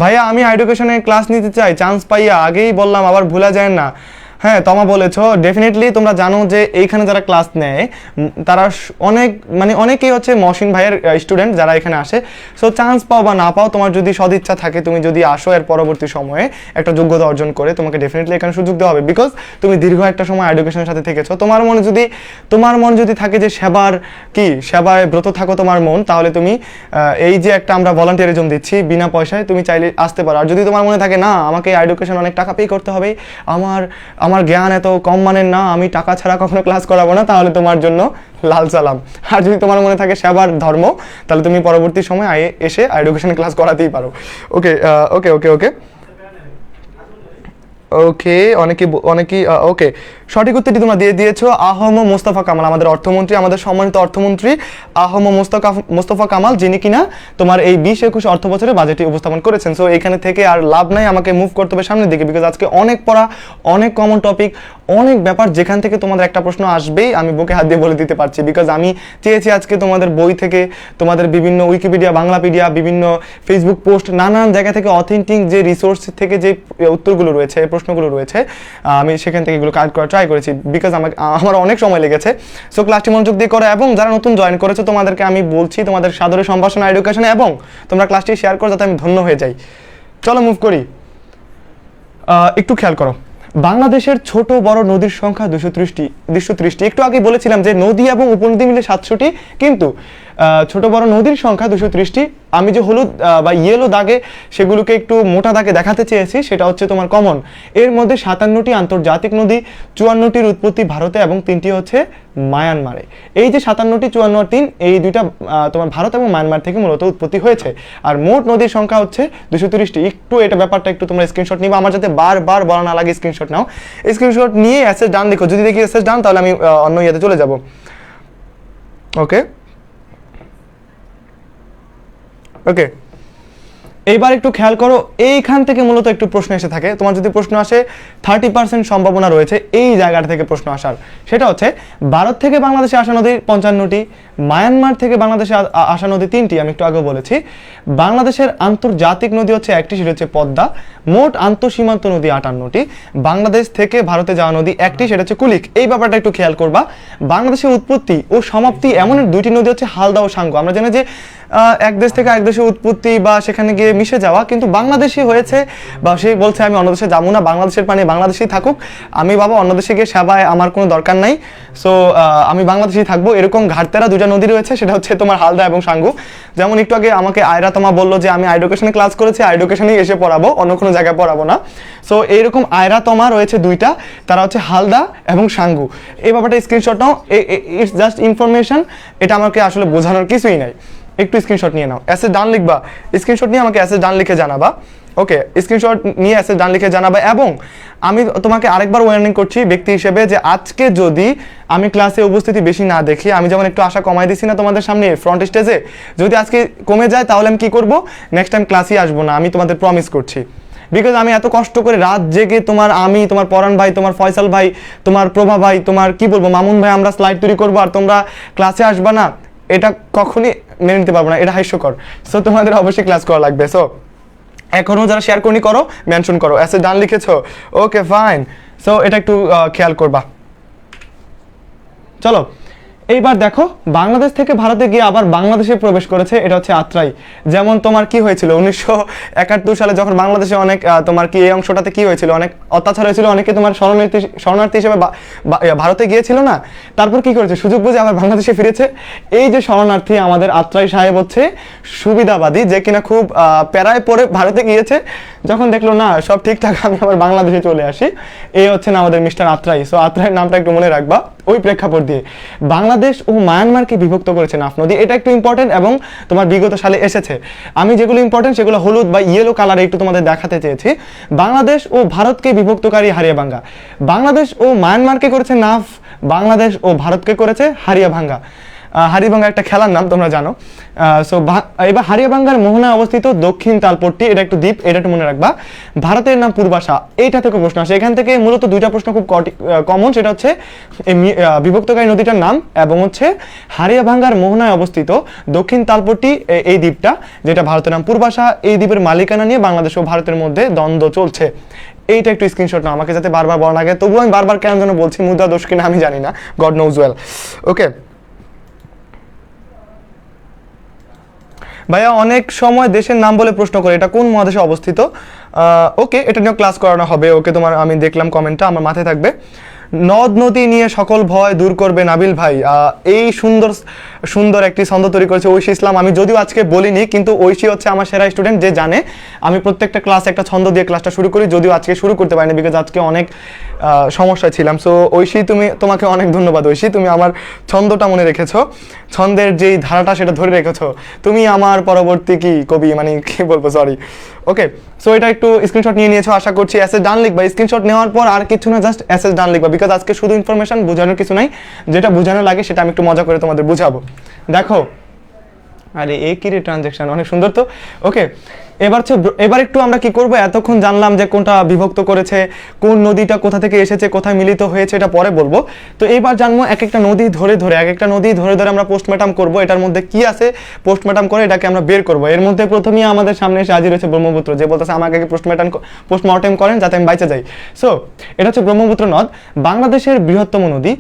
ভাইয়া আমি এডুকেশনে ক্লাস নিতে চাই, চান্স পাইয়া, আগেই বললাম আবার ভুলা যায় না। হ্যাঁ তমা বলেছ, ডেফিনেটলি তোমরা জানো যে এইখানে যারা ক্লাস নেয় তারা অনেকেই হচ্ছে মহসিন ভাইয়ের স্টুডেন্ট যারা এখানে আসে। সো চান্স পাও বা না পাও, তোমার যদি সদিচ্ছা থাকে, তুমি যদি আসো এর পরবর্তী সময়ে একটা যোগ্যতা অর্জন করে, তোমাকে ডেফিনেটলি এখানে সুযোগ দেওয়া হবে, বিকজ তুমি দীর্ঘ একটা সময় এডুকেশনের সাথে থেকেছো। তোমার মন যদি থাকে যে সেবায় ব্রত থাকো তোমার মন, তাহলে তুমি এই যে একটা আমরা ভলান্টিয়ারিজম দিচ্ছি বিনা পয়সায়, তুমি চাইলে আসতে পারো। আর যদি তোমার মনে থাকে না আমাকে এডুকেশন অনেক টাকা পে করতে হবে, আমার জ্ঞান এত কম মানের না, আমি টাকা ছাড়া কখনো ক্লাস করাবো না, তাহলে তোমার জন্য লাল সালাম। আর যদি তোমার মনে থাকে সেবার ধর্ম, তাহলে তুমি পরবর্তী সময় এসে এডুকেশন ক্লাস করাতেই পারো। ওকে ওকে ওকে ওকে ওকে অনেকেই ওকে, সঠিক উত্তরটি তোমরা দিয়ে দিয়েছো। আহম মোস্তফা কামাল, আমাদের অর্থমন্ত্রী, আমাদের সম্মানিত অর্থমন্ত্রী আহম মোস্তফা কামাল, যিনি কিনা তোমার এই 20-21 অর্থ বছরে বাজেটটি উপস্থাপন করেছেন। সো এখানে থেকে আর লাভ নাই, আমাকে মুভ করতে হবে সামনের দিকে, বিকজ আজকে অনেক পড়া, অনেক কমন টপিক, অনেক ব্যাপার, যেখান থেকে তোমাদের একটা প্রশ্ন আসবেই আমি বুকে হাত দিয়ে বলে দিতে পারছি, বিকজ আমি চেয়েছি আজকে তোমাদের বই থেকে, তোমাদের বিভিন্ন উইকিপিডিয়া, বাংলাপিডিয়া, বিভিন্ন ফেসবুক পোস্ট, নানান জায়গা থেকে অথেন্টিক যে রিসোর্স থেকে যে উত্তরগুলো রয়েছে, প্রশ্নগুলো রয়েছে, আমি সেখান থেকে এগুলো কালেক্ট করার ট্রাই করেছি, বিকজ আমার অনেক সময় লেগেছে। সো ক্লাসটি মনোযোগ দিয়ে করো, এবং যারা নতুন জয়েন করেছো তোমাদেরকে আমি বলছি তোমাদের সাদরে সম্ভাষণা এডুকেশন, এবং তোমরা ক্লাসটি শেয়ার করো যাতে আমি ধন্য হয়ে যাই। চলো মুভ করি। একটু খেয়াল করো, বাংলাদেশের ছোট বড় নদীর সংখ্যা 230টি। একটু আগে বলেছিলাম যে নদী এবং উপনদী মিলে 700টি, কিন্তু ছোট বড় নদীর সংখ্যা 230টি। আমি যে হলুদ বা ইয়েলো দাগে সেগুলোকে একটু মোটা দাগে দেখাতে চেয়েছি, সেটা হচ্ছে তোমার কমন। এর মধ্যে 57টি আন্তর্জাতিক নদী, 54টির উৎপত্তি ভারতে এবং 3টি হচ্ছে মায়ানমারে। এই যে 57টি, 54 আর 3, এই দুইটা তোমার ভারত এবং মায়ানমার থেকে মূলত উৎপত্তি হয়েছে। আর মোট নদীর সংখ্যা হচ্ছে 230টি। একটু এটা ব্যাপারটা একটু তোমরা স্ক্রিনশট নিবা, আমার যাতে বারবার বলা না লাগে, স্ক্রিনশট নাও। স্ক্রিনশট নিয়ে এসএস ডান লিখো, যদি দেখি এসএস ডান তাহলে আমি অন্য ইয়েতে চলে যাব। ওকে ওকে এইবার একটু খেয়াল করো, এইখান থেকে মূলত একটু প্রশ্ন এসে থাকে। তোমার যদি প্রশ্ন আসে 30% সম্ভাবনা রয়েছে এই জায়গাটা থেকে প্রশ্ন আসার। সেটা হচ্ছে ভারত থেকে বাংলাদেশে আসা নদী 55টি, মায়ানমার থেকে বাংলাদেশে আসা নদী 3টি, আমি একটু আগে বলেছি। বাংলাদেশের আন্তর্জাতিক নদী হচ্ছে একটি, সেটা হচ্ছে পদ্মা। মোট আন্তঃসীমান্ত নদী 58টি। বাংলাদেশ থেকে ভারতে যাওয়া নদী একটি, সেটা হচ্ছে কুলিক। এই ব্যাপারটা একটু খেয়াল করবা। বাংলাদেশের উৎপত্তি ও সমাপ্তি এমন দুইটি নদী হচ্ছে হালদা ও সাঙ্গু। আমরা জানি যে এক দেশ থেকে এক দেশের উৎপত্তি বা সেখানে গিয়ে মিশে যাওয়া, কিন্তু বাংলাদেশে হয়েছে বা সে বলছে আমি অন্য দেশে যাবো না, বাংলাদেশের পানি বাংলাদেশেই থাকুক, আমি বাবা অন্য দেশে গিয়ে সেবায় আমার কোনো দরকার নাই, সো আমি বাংলাদেশেই থাকবো। এরকম ঘাটতেরা দুটা নদী রয়েছে, সেটা হচ্ছে তোমার হালদা এবং সাঙ্গু। যেমন একটু আগে আমাকে আয়রা তোমা বললো যে আমি আইডুকেশনে ক্লাস করেছি, আইডুকেশনেই এসে পড়াবো, অন্য কোনো জায়গায় পড়াবো না। সো এইরকম আয়রা তোমা রয়েছে দুইটা, তারা হচ্ছে হালদা এবং সাঙ্গু। এই ব্যাপারটা screenshot now, it's just information, এটা আমাকে আসলে বোঝানোর কিছুই নাই। একটু স্ক্রিনশট নিয়ে নাও, অ্যাসেজ ডান লিখবা, স্ক্রিনশট নিয়ে আমাকে অ্যাসেজ ডান লিখে জানাবা। ওকে, স্ক্রিনশট নিয়ে অ্যাসেজ ডান লিখে জানাবা। এবং আমি তোমাকে আরেকবার ওয়ার্নিং করছি ব্যক্তি হিসেবে, যে আজকে যদি আমি ক্লাসে উপস্থিতি বেশি না দেখি, আমি যেমন একটু আশা কমাই দিছি না তোমাদের সামনে ফ্রন্ট স্টেজে, যদি আজকে কমে যায় তাহলে আমি কি করব, নেক্সট টাইম ক্লাসে আসবো না, আমি তোমাদের প্রমিস করছি। বিকজ আমি এত কষ্ট করে রাত জেগে আমি তোমার পরাণ ভাই, তোমার ফয়সাল ভাই, তোমার প্রভা ভাই, তোমার কি বলবো মামুন ভাই, আমরা স্লাইড তৈরি করবো আর তোমরা ক্লাসে আসবা না, এটা কখনই মেনে নিতে পারবো না, এটা হাস্যকর। সো তোমাদের অবশ্যই ক্লাস করা লাগবে। সো এখনো যারা শেয়ার করো, মেনশন করো, অ্যাসে ডান লিখেছো, ওকে ফাইন। সো এটা একটু খেয়াল করবা। চলো এইবার দেখো, বাংলাদেশ থেকে ভারতে গিয়ে আবার বাংলাদেশে প্রবেশ করেছে, এটা হচ্ছে আত্রাই। যেমন তোমার কি হয়েছিল 1971 সালে যখন বাংলাদেশে অনেক তোমার কি এই অংশটাতে কি হয়েছিল, অনেক অত্যাচার হয়েছিল, অনেকে তোমার শরণার্থী হিসেবে ভারতে গিয়েছিল না, তারপর কি করেছে, সুযোগ বুঝে আবার বাংলাদেশে ফিরেছে। এই যে শরণার্থী আমাদের আত্রাই সাহেব হচ্ছে সুবিধাবাদী, যে কিনা খুব প্যারায় পড়ে ভারতে গিয়েছে, যখন দেখলো না সব ঠিকঠাক, আমি আবার বাংলাদেশে চলে আসি। এই হচ্ছে না আমাদের মিস্টার আত্রাই। সো আত্রাইয়ের নামটা একটু মনে রাখবা ওই প্রেক্ষাপট দিয়ে। বাংলাদেশ ও মায়ানমারকে বিভক্ত করেছে নাফ নদী, এটা একটু ইম্পর্টেন্ট এবং তোমার বিগত সালে এসেছে। আমি যেগুলো ইম্পর্টেন্ট সেগুলো হলুদ বা ইয়েলো কালারে একটু তোমাদের দেখাতে চেয়েছি। বাংলাদেশ ও ভারতকে বিভক্তকারী হারিয়াভাঙ্গা। বাংলাদেশ ও মায়ানমারকে করেছে নাফ, বাংলাদেশ ও ভারতকে করেছে হারিয়াভাঙ্গা। হারিয়াভাঙ্গা একটা খেলার নাম, তোমরা জানো। সো এবার হারিয়াভাঙ্গার মোহনায় অবস্থিত দক্ষিণ তালপট্টি, এটা একটু দ্বীপ, এটা একটু মনে রাখবা। ভারতের নাম পূর্বাশা, এইটা থেকে প্রশ্ন আসে। এখান থেকে মূলত দুইটা প্রশ্ন খুব কমন, সেটা হচ্ছে বিভক্তকারী নদীটার নাম এবং হচ্ছে হারিয়াভাঙ্গার মোহনায় অবস্থিত দক্ষিণ তালপট্টি এই দ্বীপটা, যেটা ভারতের নাম পূর্বাশা। এই দ্বীপের মালিকানা নিয়ে বাংলাদেশ ও ভারতের মধ্যে দ্বন্দ্ব চলছে। এইটা একটু স্ক্রিনশট নাও, আমাকে যাতে বারবার বলা লাগে, তবুও আমি বারবার কেন যেন বলছি, মুদ্রা দোষ কিনা আমি জানি না, গড নোজ ওয়েল। ওকে ভাইয়া, অনেক সময় দেশের নাম বলে প্রশ্ন করে, এটা কোন মহাদেশে অবস্থিত? ওকে, এটা নিয়েও ক্লাস করানো হবে। ওকে, তোমার আমি দেখলাম কমেন্টটা, আমার মাথায় থাকবে। নদ নদী নিয়ে সকল ভয় দূর করবে নাবিল ভাই, এই সুন্দর সুন্দর একটি ছন্দ তৈরি করেছে ঐশী ইসলাম। আমি যদিও আজকে বলিনি, কিন্তু ঐশী হচ্ছে আমার সেরা স্টুডেন্ট, যে জানে আমি প্রত্যেকটা ক্লাসে একটা ছন্দ দিয়ে ক্লাসটা শুরু করি, যদিও আজকে শুরু করতে পারিনি বিকজ আজকে অনেক সমস্যায় ছিলাম। সো ঐশী, তোমাকে অনেক ধন্যবাদ ঐশী, তুমি আমার ছন্দটা মনে রেখেছো, ছন্দের যেই ধারাটা সেটা ধরে রেখেছো, তুমি আমার পরবর্তী কি কবি, মানে কি বলবো, সরি। ওকে, সো এটা একটু স্ক্রিনশট নিয়ে নিয়েছো আশা করছি। অ্যাসেজ ডান লিখবা, স্ক্রিনশট নেওয়ার পর আর কিছু না, জাস্ট অ্যাসেজ ডান লিখবা, বিকজ আজকে শুধু ইনফরমেশন, বোঝানোর কিছু নাই, যেটা বোঝানো লাগে সেটা আমি একটু মজা করে তোমাদের বুঝাবো। দেখো, আরে এ কি রে ট্রানজ্যাকশন, অনেক সুন্দর তো। ওকে, এবার একটু আমরা কি করব, এতক্ষণ জানলাম যে কোনটা বিভক্ত করেছে, কোন নদীটা কোথা থেকে এসেছে, কোথায় মিলিত হয়েছে, এটা পরে বলবো। তো এবার জানবো এক একটা নদী ধরে ধরে আমরা পোস্টমর্টম করব, এটার মধ্যে কি আছে পোস্টমর্টম করে এটাকে আমরা বের করব। এর মধ্যে প্রথমেই আমাদের সামনে এসে হাজির হয়েছে ব্রহ্মপুত্র, যে বলতেছে আমাকে আগে পোস্টমর্টম করেন যাতে আমি বাইচে যাই। সো এটা হচ্ছে ব্রহ্মপুত্র নদ, বাংলাদেশের বৃহত্তম নদী।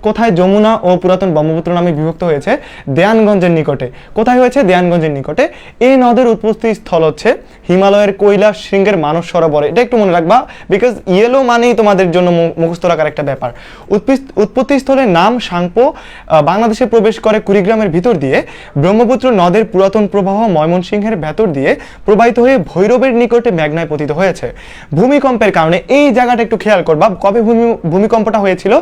কোথায় যমুনা ও পুরাতন ব্রহ্মপুত্র নামে বিভক্ত হয়েছে? দেয়ানগঞ্জের নিকটে। কোথায় হয়েছে? দেয়ানগঞ্জের নিকটে। এই নদের উৎপত্তি স্থল হচ্ছে হিমালয়ের কৈলাস শৃঙ্গের মানস সরোবরে, এটা একটু মনে রাখবা, বিকজ ইয়েলো মানেই তোমাদের জন্য মুখস্থ রাখার একটা ব্যাপার। উৎপত্তি স্থলের নাম সাংপো, বাংলাদেশে প্রবেশ করে কুড়িগ্রামের ভিতর দিয়ে। ব্রহ্মপুত্র নদের পুরাতন প্রবাহ ময়মনসিংহের ভেতর দিয়ে প্রবাহিত হয়ে ভৈরবের নিকটে মেঘনায় পতিত হয়েছে। ভূমিকম্পের কারণে এই জায়গাটা একটু খেয়াল করবা, কবে ভূমিকম্পটা হয়েছিল?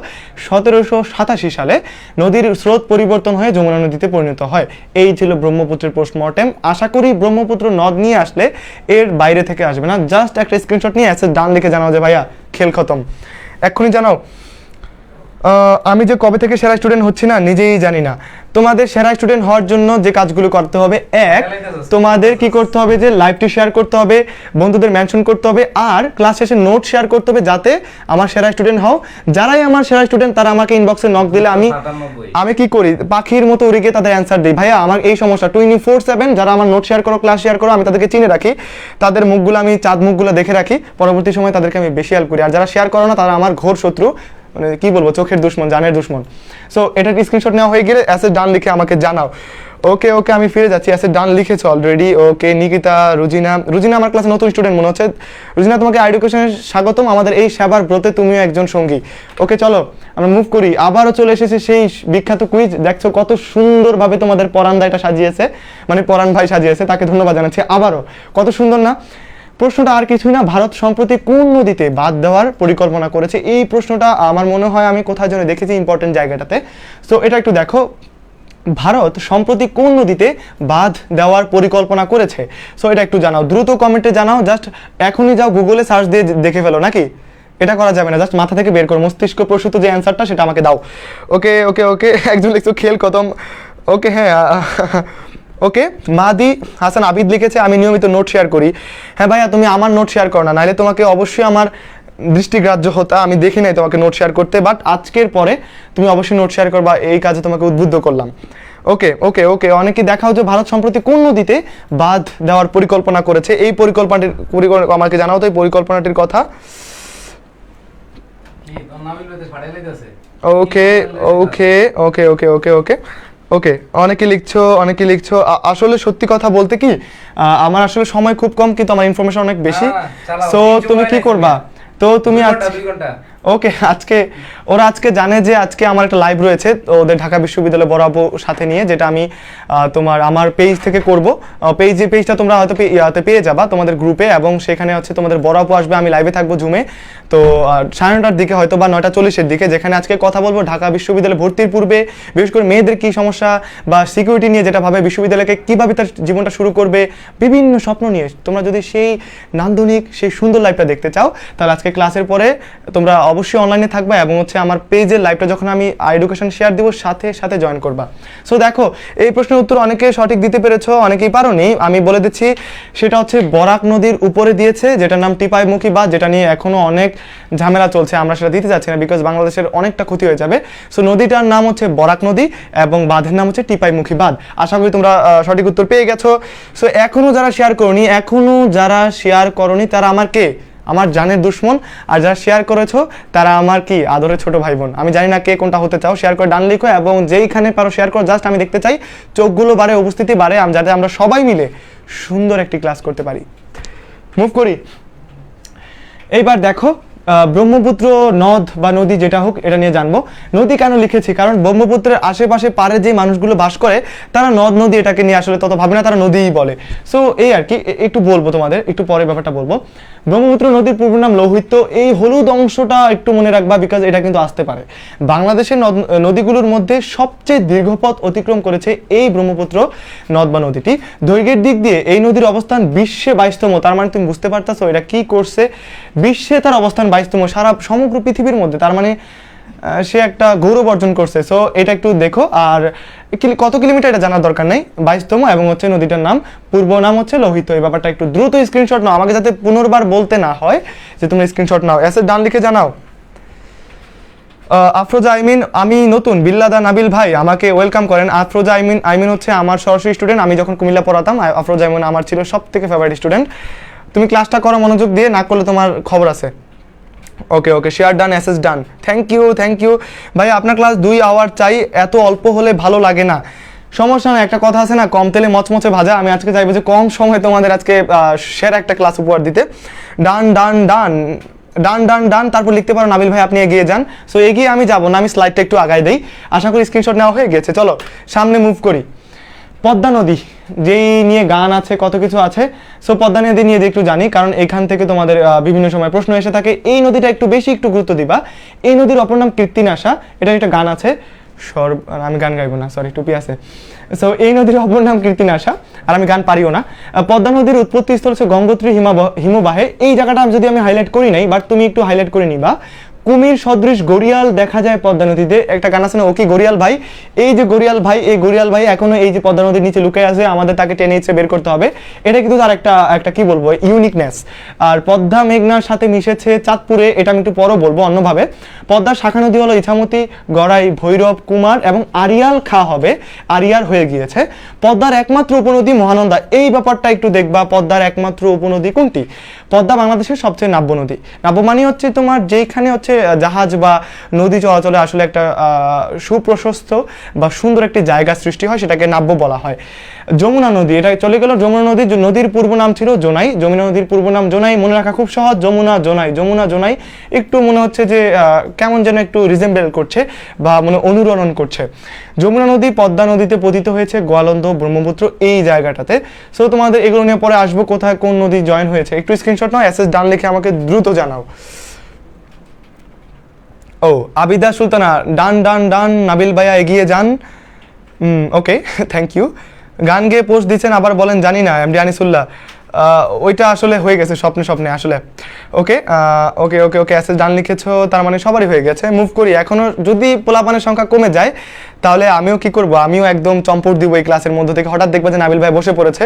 1787 সালে। নদীর স্রোত পরিবর্তন হয়ে যমুনা নদীতে পরিণত হয়। এই ছিল ব্রহ্মপুত্রের পোস্টমর্টেম। আশা করি ব্রহ্মপুত্র নদ নিয়ে আসলে এর বাইরে থেকে আসবে না, জাস্ট একটা স্ক্রিনশট নিয়ে অ্যাসেজ ডান লিখে জানাও যে ভাইয়া খেল খতম, এক্ষুনি জানাও। আমি যে কবে থেকে সেরা স্টুডেন্ট হচ্ছি না নিজেই জানি না। তোমাদের সেরা স্টুডেন্ট হওয়ার জন্য যে কাজগুলো করতে হবে, এক, তোমাদের কি করতে হবে যে লাইভটি শেয়ার করতে হবে, বন্ধুদের মেনশন করতে হবে, আর ক্লাস শেষে নোট শেয়ার করতে হবে যাতে আমার সেরা স্টুডেন্ট হও। যারাই আমার সেরা স্টুডেন্ট তারা আমাকে ইনবক্সে নক দিলে আমি কি করি, পাখির মতো উড়ে গিয়ে তাদের অ্যান্সার দিই। ভাইয়া আমার এই সমস্যা 24/7 যারা আমার নোট শেয়ার করো, ক্লাস শেয়ার করো, আমি তাদেরকে চিনে রাখি, তাদের মুখগুলো আমি চাঁদ মুখগুলো দেখে রাখি, পরবর্তী সময় তাদেরকে আমি বেশি হেল্প করি। আর যারা শেয়ার করো না তারা আমার ঘোর শত্রু, মানে কি বলবো, চোখের দুশ্মন, জানের দুশ্মন। সো এটার স্ক্রিনশট নেওয়া হয়ে গেলে অ্যাসেট ডান লিখে আমাকে জানাও। ওকে ওকে আমি ফিরে যাচ্ছি। অ্যাসেট ডান লিখেছো অলরেডি। ওকে নিকিতা, রুজিনা আমার ক্লাসে নতুন স্টুডেন্ট মনে হচ্ছে। রুজিনা তোমাকে এডুকেশনে স্বাগতম, আমাদের এই সেবার ব্রতে তুমিও একজন সঙ্গী। ওকে চলো আমরা মুভ করি। আবারও চলে এসেছে সেই বিখ্যাত কুইজ। দেখছো কত সুন্দরভাবে তোমাদের পরাণ দা এটা সাজিয়েছে, মানে পরাণ ভাই সাজিয়েছে, তাকে ধন্যবাদ জানাচ্ছি। আবারও কত সুন্দর না প্রশ্নটা, আর কিছুই না, ভারত সম্প্রতি কোন নদীতে বাঁধ দেওয়ার পরিকল্পনা করেছে? এই প্রশ্নটা আমার মনে হয় আমি কোথায় যেন দেখেছি ইম্পর্টেন্ট জায়গাটাতে। সো এটা একটু দেখো, ভারত সম্প্রতি কোন নদীতে বাঁধ দেওয়ার পরিকল্পনা করেছে? সো এটা একটু জানাও, দ্রুত কমেন্টে জানাও। জাস্ট এখনই যাও গুগলে সার্চ দিয়ে দেখে ফেলো, নাকি এটা করা যাবে না, জাস্ট মাথা থেকে বের করো, মস্তিষ্ক প্রসূত যে অ্যান্সারটা সেটা আমাকে দাও। ওকে ওকে ওকে একজন লিখছো খেল খতম। ওকে হ্যাঁ ওকে মাদি হাসান আবিদ লিখেছে আমি নিয়মিত নোট শেয়ার করি। হ্যাঁ ভাইয়া তুমি আমার নোট শেয়ার করো না, নাহলে তোমাকে অবশ্যই আমার দৃষ্টিগ্রাহ্য হতা। আমি দেখি নাই তোমাকে নোট শেয়ার করতে, বাট আজকের পরে তুমি অবশ্যই নোট শেয়ার করবা, এই কাজে তোমাকে উদ্বুদ্ধ করলাম। ওকে ওকে ওকে অনেকে দেখাও যে ভারত সম্প্রতি কোন নদীতে বাঁধ দেওয়ার পরিকল্পনা করেছে, এই পরিকল্পনাটির আমাকে জানাও তো এই পরিকল্পনাটির কথা। ওকে ওকে ওকে ওকে ওকে ওকে ওকে অনেকে লিখছো। আসলে সত্যি কথা বলতে কি আমার আসলে সময় খুব কম, কিন্তু আমার ইনফরমেশন অনেক বেশি। সো তুমি কি করবা, তো তুমি ওকে আজকে ওরা আজকে জানে যে আজকে আমার একটা লাইভ রয়েছে ওদের ঢাকা বিশ্ববিদ্যালয় বড় আপুর সাথে নিয়ে, যেটা আমি তোমার আমার পেজ থেকে করব। পেজটা তোমরা হয়তো পেয়ে যাবা তোমাদের গ্রুপে, এবং সেখানে হচ্ছে তোমাদের বড় আপু আসবে, আমি লাইভে থাকবো জুমে। তো 9:30টার দিকে হয়তো বা 9:40-এর দিকে, যেখানে আজকে কথা বলবো ঢাকা বিশ্ববিদ্যালয়ে ভর্তির পূর্বে বিশেষ করে মেয়েদের কি সমস্যা বা সিকিউরিটি নিয়ে, যেটা ভাবে বিশ্ববিদ্যালয়কে কীভাবে তার জীবনটা শুরু করবে, বিভিন্ন স্বপ্ন নিয়ে। তোমরা যদি সেই নান্দনিক সেই সুন্দর লাইভটা দেখতে চাও তাহলে আজকে ক্লাসের পরে তোমরা অবশ্যই অনলাইনে থাকবা, এবং হচ্ছে আমার পেজের লাইভটা যখন আমি এডুকেশন শেয়ার দিব সাথে সাথে জয়েন করবা। সো দেখো এই প্রশ্নের উত্তর অনেকে সঠিক দিতে পেরেছো, অনেকেই পারোনি। আমি বলে দিচ্ছি সেটা হচ্ছে বরাক নদীর উপরে দিয়েছে, যেটার নাম টিপাইমুখী বাঁধ, যেটা নিয়ে এখনো অনেক ঝামেলা চলছে। আমরা সেটা দিতে যাচ্ছি না, বিকজ বাংলাদেশের অনেকটা ক্ষতি হয়ে যাবে। সো নদীটার নাম হচ্ছে বরাক নদী এবং বাঁধের নাম হচ্ছে টিপাইমুখী বাঁধ। আশা করি তোমরা সঠিক উত্তর পেয়ে গেছো। সো এখনো যারা শেয়ার করনি তারা আমার কে, আমার জানের দুশ্মন। আর যারা শেয়ার করেছো তারা আমার কি আদরের ছোট ভাই বোন। আমি জানি না কে কোনটা হতে চাও, শেয়ার করে ডান লিখো, এবং যেইখানে পারো শেয়ার করো। জাস্ট আমি দেখতে চাই চোখগুলো বাড়ে, উপস্থিতি বাড়ে, যাতে আমরা সবাই মিলে সুন্দর একটি ক্লাস করতে পারি। মুভ করি। এইবার দেখো ব্রহ্মপুত্র নদ বা নদী যেটা হোক এটা নিয়ে জানবো। নদী কেন লিখেছি, কারণ ব্রহ্মপুত্রের আশেপাশে পারে যে মানুষগুলো বাস করে তারা নদ নদী এটাকে নিয়ে আসলে তত ভাবে না, তারা নদীই বলে। সো এই আর কি, একটু বলবো তোমাদের, একটু পরে ব্যাপারটা বলবো। ব্রহ্মপুত্র নদীর পূর্ব নাম লোহিত। এই হলুদ অংশটা একটু মনে রাখবা, বিকজ এটা কিন্তু আসতে পারে। বাংলাদেশের নদীগুলোর মধ্যে সবচেয়ে দীর্ঘ পথ অতিক্রম করেছে এই ব্রহ্মপুত্র নদ বা নদীটি। দৈর্ঘ্যের দিক দিয়ে এই নদীর অবস্থান বিশ্বে 22তম। তার মানে তুমি বুঝতে পারতেছো এটা কি করছে, বিশ্বে তার অবস্থান 22তম, সারা সমগ্র পৃথিবীর মধ্যে। তার মানে সে একটা গৌরব অর্জন করছে। সো এটা একটু দেখো, আর কত কিলোমিটার এটা জানার দরকার নেই, 22তম, এবং হচ্ছে নদীটার নাম পূর্ব নাম হচ্ছে লোহিত। এই ব্যাপারটা একটু দ্রুত স্ক্রিনশট নাও, আমাকে যাতে পুনর্বার বলতে না হয় যে তোমরা স্ক্রিনশট নাও। অ্যাসেট ডান লিখে জানাও। আফরোজা আইমিন, আমি নতুন, বিল্লাদা নাবিল ভাই আমাকে ওয়েলকাম করেন। আফরোজা আইমিন হচ্ছে আমার সরাসরি স্টুডেন্ট, আমি যখন কুমিল্লা পড়াতাম আফরোজা আইমিন আমার ছিল সব থেকে ফেভারিট স্টুডেন্ট। তুমি ক্লাসটা করো মনোযোগ দিয়ে, না করলে তোমার খবর আছে। Okay okay share done, access done, thank you ভাই। আপনার ক্লাস 2 আওয়ার চাই, এত অল্প হলে ভালো লাগে না। সমস্যা না, একটা কথা আছে না, কম তেলে মচমচে ভাজা। আমি আজকে চাইবো যে কম সময় তোমাদের আজকে সেরা একটা ক্লাস উপহার দিতে। ডান ডান ডান ডান ডান ডান তারপর লিখতে পারো নাবিল ভাই আপনি এগিয়ে যান। সো এগিয়ে আমি যাবো না, আমি স্লাইডটা একটু আগায় দেই। আশা করি স্ক্রিনশট নেওয়া হয়ে গেছে। চলো সামনে মুভ করি। পদ্মা নদী, যেই নিয়ে গান আছে, কত কিছু আছে। সো পদ্মা নদী নিয়ে একটু জানি, কারণ এখান থেকে তোমাদের বিভিন্ন সময় প্রশ্ন এসে থাকে। এই নদীটা একটু গুরুত্ব দিবা। এই নদীর অপর নাম কীর্তিনাশা, এটা একটা গান আছে। আমি গান গাইবো না, সরি, টুপি আছে। সো এই নদীর অপর নাম কীর্তিনাশা, আর আমি গান পারিও না। পদ্মা নদীর উৎপত্তি স্থল হচ্ছে গঙ্গোত্রী হিমবাহে। এই জায়গাটা যদি আমি হাইলাইট করি নাই, বাট তুমি একটু হাইলাইট করে নিবা। কুমির সদৃশ গড়িয়াল দেখা যায় পদ্মা নদীতে, একটা গান আছে না, ও কি গড়িয়াল ভাই, এই যে গড়িয়াল ভাই, এই গড়িয়াল ভাই এখনো এই যে পদ্মা নদীর নিচে লুকিয়ে আছে, আমাদের তাকে টেনে ইচ্ছে বের করতে হবে। এটা কিন্তু তার একটা কি বলবো ইউনিকনেস। আর পদ্মা মেঘনার সাথে মিশেছে চাঁদপুরে, এটা আমি একটু পরও বলবো অন্যভাবে। পদ্মার শাখা নদী হলো ইছামতি, গড়াই, ভৈরব, কুমার এবং আড়িয়াল খা হবে, আড়িয়াল হয়ে গিয়েছে। পদ্মার একমাত্র উপনদী মহানন্দা, এই ব্যাপারটা একটু দেখবা, পদ্মার একমাত্র উপনদী কোনটি? পদ্মা বাংলাদেশের সবচেয়ে নাব্য নদী। নাব্য মানে হচ্ছে তোমার যেখানে হচ্ছে জাহাজ বা নদী চলাচলে আসলে একটা সুপ্রশস্ত বা সুন্দর একটি জায়গা সৃষ্টি হয়, সেটাকে নাব্য বলা হয়। যমুনা নদী, এটা চলে গেল যমুনা নদী, নদীর পূর্ব নাম ছিল জোনাই, যমুনা নদীর পূর্ব নাম জোনাই, মনে রাখা খুব সহজ, যমুনা জোনাই, যমুনা জোনাই, একটু মনে হচ্ছে যে কেমন যেন একটু রিজেম্বল করছে বা মনে অনুরণন করছে। যমুনা নদী পদ্মা নদীতে পতিত হয়েছে গোয়ালন্দ, ব্রহ্মপুত্র এই জায়গাটাতে। সো তোমাদের এগুলো নিয়ে পরে আসবো, কোথায় কোন নদী জয়েন হয়েছে একটু স্ক্রিনশট নাও, এসএস ডান লিখে আমাকে দ্রুত জানাও। ও আবিদা সুলতানা, ডান ডান ডান, নাবিল ভাইয়া এগিয়ে যান। Okay thank you. গান গেয়ে পোস্ট দিচ্ছেন আবার বলেন জানি না, এমডি আনিসুল্লাহ, ওইটা আসলে হয়ে গেছে স্বপ্নে স্বপ্নে আসলে। ওকে ওকে ওকে ওকে এসএস ডান লিখেছো, তার মানে সবারই হয়ে গেছে। মুভ করি, এখনো যদি পোলাপানের সংখ্যা কমে যায় তাহলে আমিও কি করব, আমিও একদম চম্পট দিব এই ক্লাসের মধ্যে থেকে। হঠাৎ দেখবে যে নাবিল ভাই বসে পড়েছে,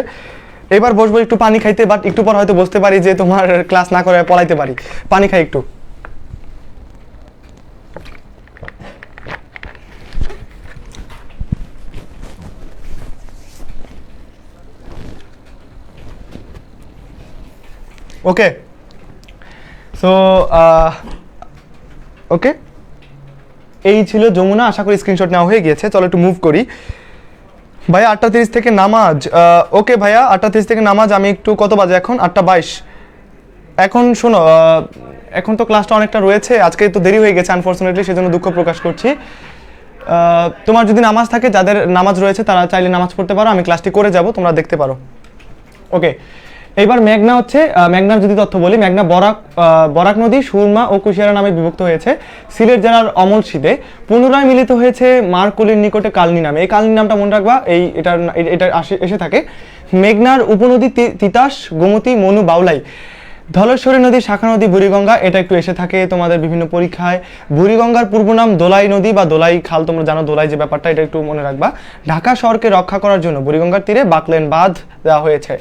এবার বসবো একটু পানি খাইতে, বাট একটু পর হয়তো বসতে পারি যে তোমার ক্লাস না করে পলাইতে পারি। পানি খাই একটু। ওকে সো ওকে এই ছিল যমুনা, আশা করি স্ক্রিনশট নেওয়া হয়ে গিয়েছে। চলো একটু মুভ করি। ভাইয়া 8:30 থেকে নামাজ, ওকে ভাইয়া 8:30 থেকে নামাজ। আমি একটু কত বাজে এখন? 8:22। এখন শোনো, এখন তো ক্লাসটা অনেকটা রয়েছে, আজকে তো দেরি হয়ে গেছে আনফরচুনেটলি, সেজন্য দুঃখ প্রকাশ করছি। তোমার যদি নামাজ থাকে, যাদের নামাজ রয়েছে তারা চাইলে নামাজ পড়তে পারো, আমি ক্লাসটি করে যাব, তোমরা দেখতে পারো। ওকে এইবার মেঘনা হচ্ছে, মেঘনার যদি তথ্য বলি, মেঘনা বরাক নদী সুরমা ও কুশিয়ারা নামে বিভক্ত হয়েছে সিলেট জেলার অমলশীতে, পুনরায় মিলিত হয়েছে মারকুলির নিকটে কালনী নামে। এই কালনী নামটা মনে রাখবা, এটা এসে থাকে। মেঘনার উপনদী তিতাস, গোমতী, মনু, বাউলাই। ধলেশ্বরী নদী শাখা নদী বুড়িগঙ্গা, এটা একটু এসে থাকে তোমাদের বিভিন্ন পরীক্ষায়। বুড়িগঙ্গার পূর্ব নাম দোলাই নদী বা দোলাই খাল, তোমরা জানো দোলাই যে ব্যাপারটা, এটা একটু মনে রাখবা। ঢাকা শহরকে রক্ষা করার জন্য বুড়িগঙ্গার তীরে বাকলেন বাঁধ দেওয়া হয়েছে।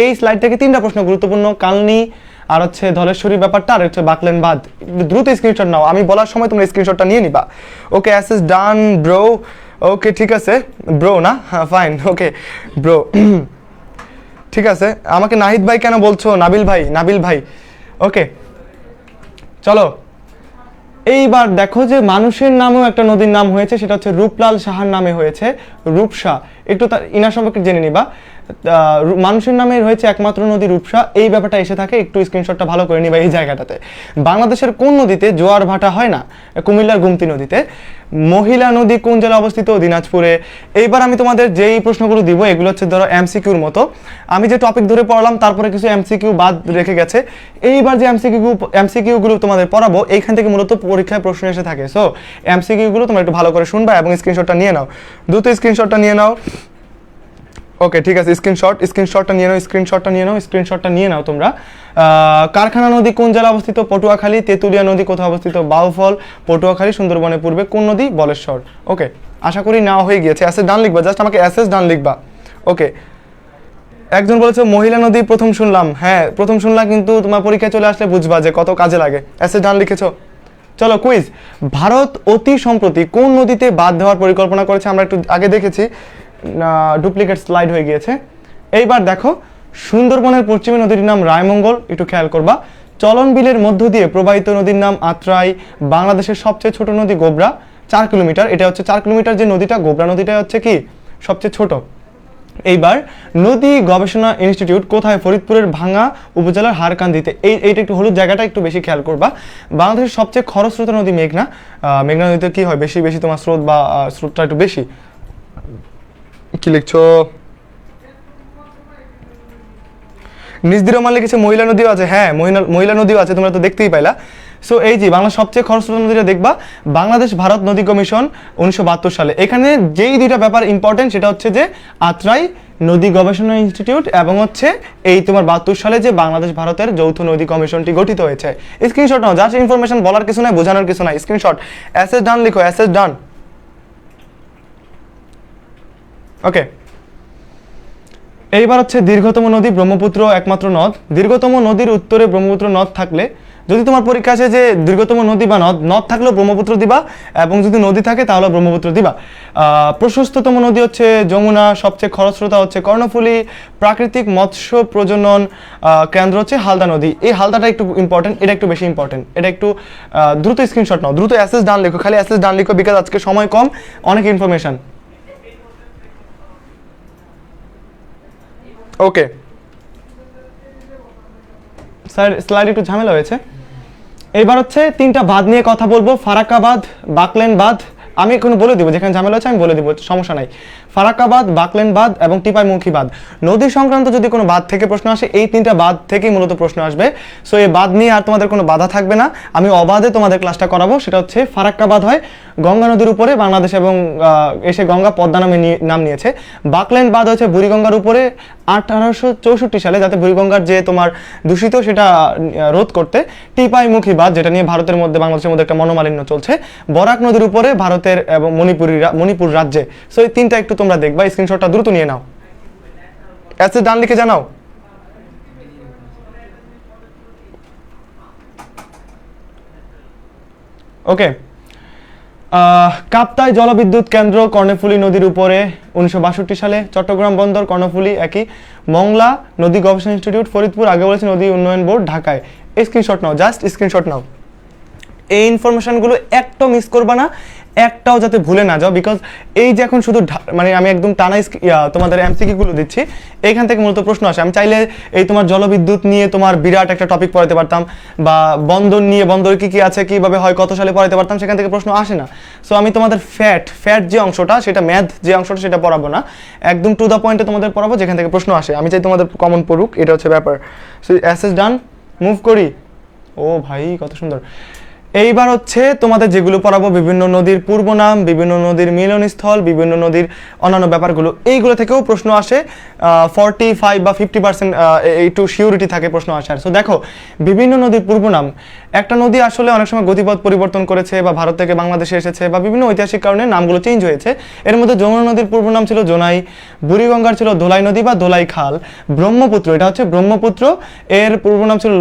এই স্লাইড থেকে 3টা প্রশ্ন গুরুত্বপূর্ণ, কালনী আর হচ্ছে ধলেশ্বরী ব্যাপারটা, আর হচ্ছে বাকলেন বাঁধ। দ্রুত স্ক্রিনশট নাও, আমি বলার সময় তোমরা স্ক্রিনশটটা নিয়ে নিবা। ওকে অ্যাসেস ডান ব্রো। ওকে ঠিক আছে ব্রো, না হ্যাঁ ফাইন, ওকে ব্রো ঠিক আছে। আমাকে নাহিদ ভাই কেন বলছো? নাবিল ভাই, নাবিল ভাই। ওকে চলো এইবার দেখো যে মানুষের নামেও একটা নদীর নাম হয়েছে, সেটা হচ্ছে রূপলাল সাহার নামে হয়েছে, রূপসা। একটু তার ইনার সম্পর্কে জেনে নিবা। মানুষের নামে রয়েছে একমাত্র নদী রূপসা, এই ব্যাপারটা এসে থাকে, একটু স্ক্রিনশটটা ভালো করে নিবা এই জায়গাটাতে। বাংলাদেশের কোন নদীতে জোয়ার ভাটা হয় না? কুমিল্লার গুমতি নদীতে। মহিলা নদী কোন জেলায় অবস্থিত? দিনাজপুরে। এইবার আমি তোমাদের যেই প্রশ্নগুলো দিব এগুলো হচ্ছে ধরো এমসিকিউর মতো, আমি যে টপিক ধরে পড়লাম তারপরে কিছু এমসিকিউ বাদ রেখে গেছে। এইবার যে এমসিকিউগুলো তোমাদের পড়াবো এইখান থেকে মূলত পরীক্ষায় প্রশ্ন এসে থাকে। সো এমসিকিউগুলো তোমরা একটু ভালো করে শুনবা এবং স্ক্রিনশটটা নিয়ে নাও, দ্রুত স্ক্রিনশটটা নিয়ে নাও। ওকে ঠিক আছে, স্ক্রিনশটটা নিয়ে নাও তোমরা। কারখানা নদী কোন জেলা অবস্থিত? পটুয়াখালী। তেঁতুলিয়া নদী কোথায় অবস্থিত? বাউফল, পটুয়াখালী। সুন্দরবনের পূর্বে কোন নদী? বলেশ্বর। ওকে আশা করি নেওয়া হয়ে গিয়েছে। অ্যাসেস ডান লিখবা, জাস্ট আমাকে অ্যাসেস ডান লিখবা। ওকে একজন বলেছে মহিলা নদী প্রথম শুনলাম, হ্যাঁ প্রথম শুনলাম, কিন্তু তোমার পরীক্ষায় চলে আসলে বুঝবা যে কত কাজে লাগে। অ্যাসেস ডান লিখেছো। চলো কুইজ, ভারত অতি সম্প্রতি কোন নদীতে বাঁধ দেওয়ার পরিকল্পনা করেছে? আমরা একটু আগে দেখেছি, ডুপ্লিকেট স্লাইড হয়ে গিয়েছে। এইবার দেখো সুন্দরবনের পশ্চিমে নদীর নাম রায়মঙ্গল, একটু খেয়াল করবা। চলন বিলের মধ্য দিয়ে প্রবাহিত নদীর নাম আত্রাই। বাংলাদেশের সবচেয়ে ছোট নদী গোবরা, 4 কিলোমিটার। এটা হচ্ছে 4 কিলোমিটার যে নদীটা, গোবরা নদীটা হচ্ছে কি সবচেয়ে ছোট। এইবার নদী গবেষণা ইনস্টিটিউট কোথায়? ফরিদপুরের ভাঙ্গা উপজেলার হারকান্দিতে। এইটা একটু হলুদ জায়গাটা একটু বেশি খেয়াল করবা। বাংলাদেশের সবচেয়ে খরস্রোত নদী মেঘনা। মেঘনা নদীতে কি হয়, বেশি তোমার স্রোত বা স্রোতটা একটু বেশি। কি লিখছো? নিজদির রহমান লিখেছে মহিলা নদীও আছে। হ্যাঁ মহিলা নদীও আছে, তোমরা তো দেখতেই পাইলা। সো এই যে বাংলার সবচেয়ে খরস্রোতা নদীটা দেখবা বাংলাদেশ ভারত নদী কমিশন 1972 সালে। এখানে যেই দুইটা ব্যাপার ইম্পর্টেন্ট সেটা হচ্ছে যে আত্রাই নদী গবেষণা ইনস্টিটিউট এবং হচ্ছে এই তোমার 72 সালে যে বাংলাদেশ ভারতের যৌথ নদী কমিশনটি গঠিত হয়েছে। স্ক্রিনশট নাও, জাস্ট ইনফরমেশন, বলার কিছু নাই, বোঝানোর কিছু নাই। স্ক্রিনশট, এসএস ডান লিখো, এসএস ডান। ওকে, এইবার হচ্ছে দীর্ঘতম নদী ব্রহ্মপুত্র একমাত্র নদ। দীর্ঘতম নদীর উত্তরে ব্রহ্মপুত্র নদ থাকলে, যদি তোমার পরীক্ষা আসে যে দীর্ঘতম নদী বা নদ, নদ থাকলেও ব্রহ্মপুত্র দিবা, এবং যদি নদী থাকে তাহলে ব্রহ্মপুত্র দিবা। প্রশস্ততম নদী হচ্ছে যমুনা, সবচেয়ে খরস্রোতা হচ্ছে কর্ণফুলী, প্রাকৃতিক মৎস্য প্রজনন কেন্দ্র হচ্ছে হালদা নদী। এই হালদাটা একটু ইম্পর্টেন্ট, এটা একটু বেশি ইম্পর্টেন্ট, এটা একটু দ্রুত স্ক্রিনশট নাও, দ্রুত এসএস ডান লিখো, খালি এসএস ডান লিখো, বিকজ আজকে সময় কম, অনেক ইনফরমেশন। ওকে স্যার, স্লাইড একটু ঝামেলা হয়েছে। এবার হচ্ছে তিনটা বাঁধ নিয়ে কথা বলবো, ফারাক্কা বাঁধ, বাকলেন বাঁধ। আমি এখন বলে দিব, যেখানে ঝামেলা হচ্ছে আমি বলে দিব, সমস্যা নাই। ফারাক্কা বাঁধ, বাকলেন বাঁধ এবং টিপাইমুখী বাঁধ। নদী সংক্রান্ত যদি কোনো বাঁধ থেকে প্রশ্ন আসে, এই তিনটা বাঁধ থেকেই মূলত প্রশ্ন আসবে। সো এই বাঁধ নিয়ে আর তোমাদের কোনো বাধা থাকবে না, আমি অবাধে তোমাদের ক্লাসটা করাবো। সেটা হচ্ছে ফারাক্কা বাঁধ হয় গঙ্গা নদীর উপরে, বাংলাদেশ এবং এসে গঙ্গা পদ্মা নামে নাম নিয়েছে। বাকলেন বাঁধ হচ্ছে বুড়িগঙ্গার উপরে 1864 সালে, যাতে বুড়িগঙ্গার যে তোমার দূষিত সেটা রোধ করতে। টিপাইমুখী বাঁধ, যেটা নিয়ে ভারতের মধ্যে বাংলাদেশের মধ্যে একটা মনোমালিন্য চলছে, বরাক নদীর উপরে ভারতের এবং মণিপুর রাজ্যে। সো এই তিনটা একটু তোমরা দেখবা, স্ক্রিনশটটা দ্রুত নিয়ে নাও, এসএস ডান লিখে জানাও। ওকে, কাপ্তাই জলবিদ্যুৎ কেন্দ্র কর্ণফুলী নদীর উপরে 1962 সালে। চট্টগ্রাম বন্দর কর্ণফুলী একই। মংলা নদী গবেষণা ইনস্টিটিউট ফরিদপুর, আগে বলেছে নদী উন্নয়ন বোর্ড ঢাকায়। স্ক্রিনশট নাও, জাস্ট স্ক্রিনশট নাও। এই ইনফরমেশনগুলো একটাও মিস করবা না, একটাও যাতে ভুলে না যাও, বিকজ এই যে এখন শুধু মানে আমি একদম টানা তোমাদের এমসিকিউগুলো দিচ্ছি, এইখান থেকে মূলত প্রশ্ন আসে। আমি চাইলে এই তোমার জলবিদ্যুৎ নিয়ে তোমার বিরাট একটা টপিক পড়াতে পারতাম, বা বন্দর নিয়ে, বন্দর কি কি আছে, কিভাবে হয়, কত সালে পড়াতে পারতাম, সেখান থেকে প্রশ্ন আসে না। সো আমি তোমাদের ফ্যাট যে অংশটা, সেটা ম্যাথ যে অংশটা, সেটা পড়াবো না, একদম টু দ্য পয়েন্টে তোমাদের পড়াবো, যেখান থেকে প্রশ্ন আসে। আমি চাই তোমাদের কমন পড়ুক, এটা হচ্ছে ব্যাপার। সো এসএস ডান, মুভ করি। ও ভাই কত সুন্দর। এইবার হচ্ছে তোমাদের যেগুলো পড়াবো, বিভিন্ন নদীর পূর্ব নাম, বিভিন্ন নদীর মিলনস্থল, বিভিন্ন নদীর অন্যান্য ব্যাপারগুলো, এইগুলো থেকেও প্রশ্ন আসে। 45 বা 50% একটু সিউরিটি থাকে প্রশ্ন আসার। সো দেখো, বিভিন্ন নদীর পূর্ব নাম, একটা নদী আসলে অনেক সময় গতিপথ পরিবর্তন করেছে, বা ভারত থেকে বাংলাদেশে এসেছে, বা বিভিন্ন ঐতিহাসিক কারণে নামগুলো চেঞ্জ হয়েছে। এর মধ্যে যমুনা নদীর পূর্ব নাম ছিল জোনাই, বুড়িগঙ্গার ছিল ধোলাই নদী বা ধোলাই খাল, ব্রহ্মপুত্র, এটা হচ্ছে ব্রহ্মপুত্র, এর পূর্ব নাম ছিল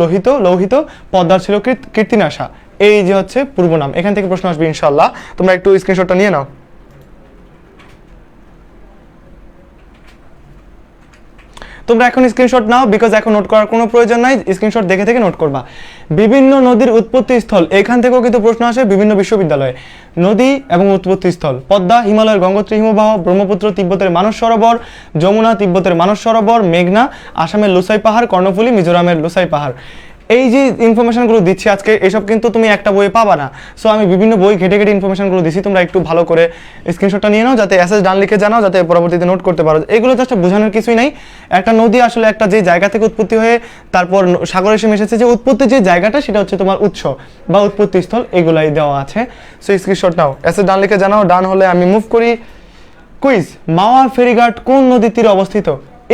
লৌহিত, পদ্মার ছিল কীর্তিনাশা। এই যে হচ্ছে পূর্ব নাম, এখান থেকে প্রশ্ন আসবে ইনশাআল্লাহ। তোমরা একটু স্ক্রিনশটটা নিয়ে নাও। তোমরা এখন স্ক্রিনশট নাও, বিকজ এখন নোট করার কোনো প্রয়োজন নাই, স্ক্রিনশট দেখে থেকে নোট করবা। বিভিন্ন নদীর উৎপত্তি স্থল, এখান থেকেও কিন্তু প্রশ্ন আসে বিভিন্ন বিশ্ববিদ্যালয়ে। নদী এবং উৎপত্তি স্থল, পদ্মা হিমালয়ের গঙ্গোত্রী হিমবাহ, ব্রহ্মপুত্র তিব্বতের মানস সরোবর, যমুনা তিব্বতের মানস সরোবর, মেঘনা আসামের লোসাই পাহাড়, কর্ণফুলী মিজোরামের লোসাই পাহাড়। এই যে ইনফরমেশনগুলো দিচ্ছি আজকে, এসব কিন্তু তুমি একটা বইয়ে পাবা না। সো আমি বিভিন্ন বই ঘেটে ঘেটে ইনফরমেশনগুলো দিচ্ছি, তোমরা একটু ভালো করে স্ক্রিনশটটা নিয়ে নাও, যাতে এসএস ডান লিখে জানাও, যাতে পরবর্তীতে নোট করতে পারো। এগুলো জাস্ট বোঝানোর কিছুই নাই। একটা নদী আসলে একটা যে জায়গা থেকে উৎপত্তি হয়ে তারপর সাগরে এসে মিশেছে, যে উৎপত্তি যে জায়গাটা, সেটা হচ্ছে তোমার উৎস বা উৎপত্তি স্থল, এগুলাই দেওয়া আছে। সো স্ক্রিনশট নাও, এসএস ডান লিখে জানাও। ডান হলে আমি মুভ করি। কুইজ, মাওয়া ফেরিঘাট কোন নদীর তীরে অবস্থিত?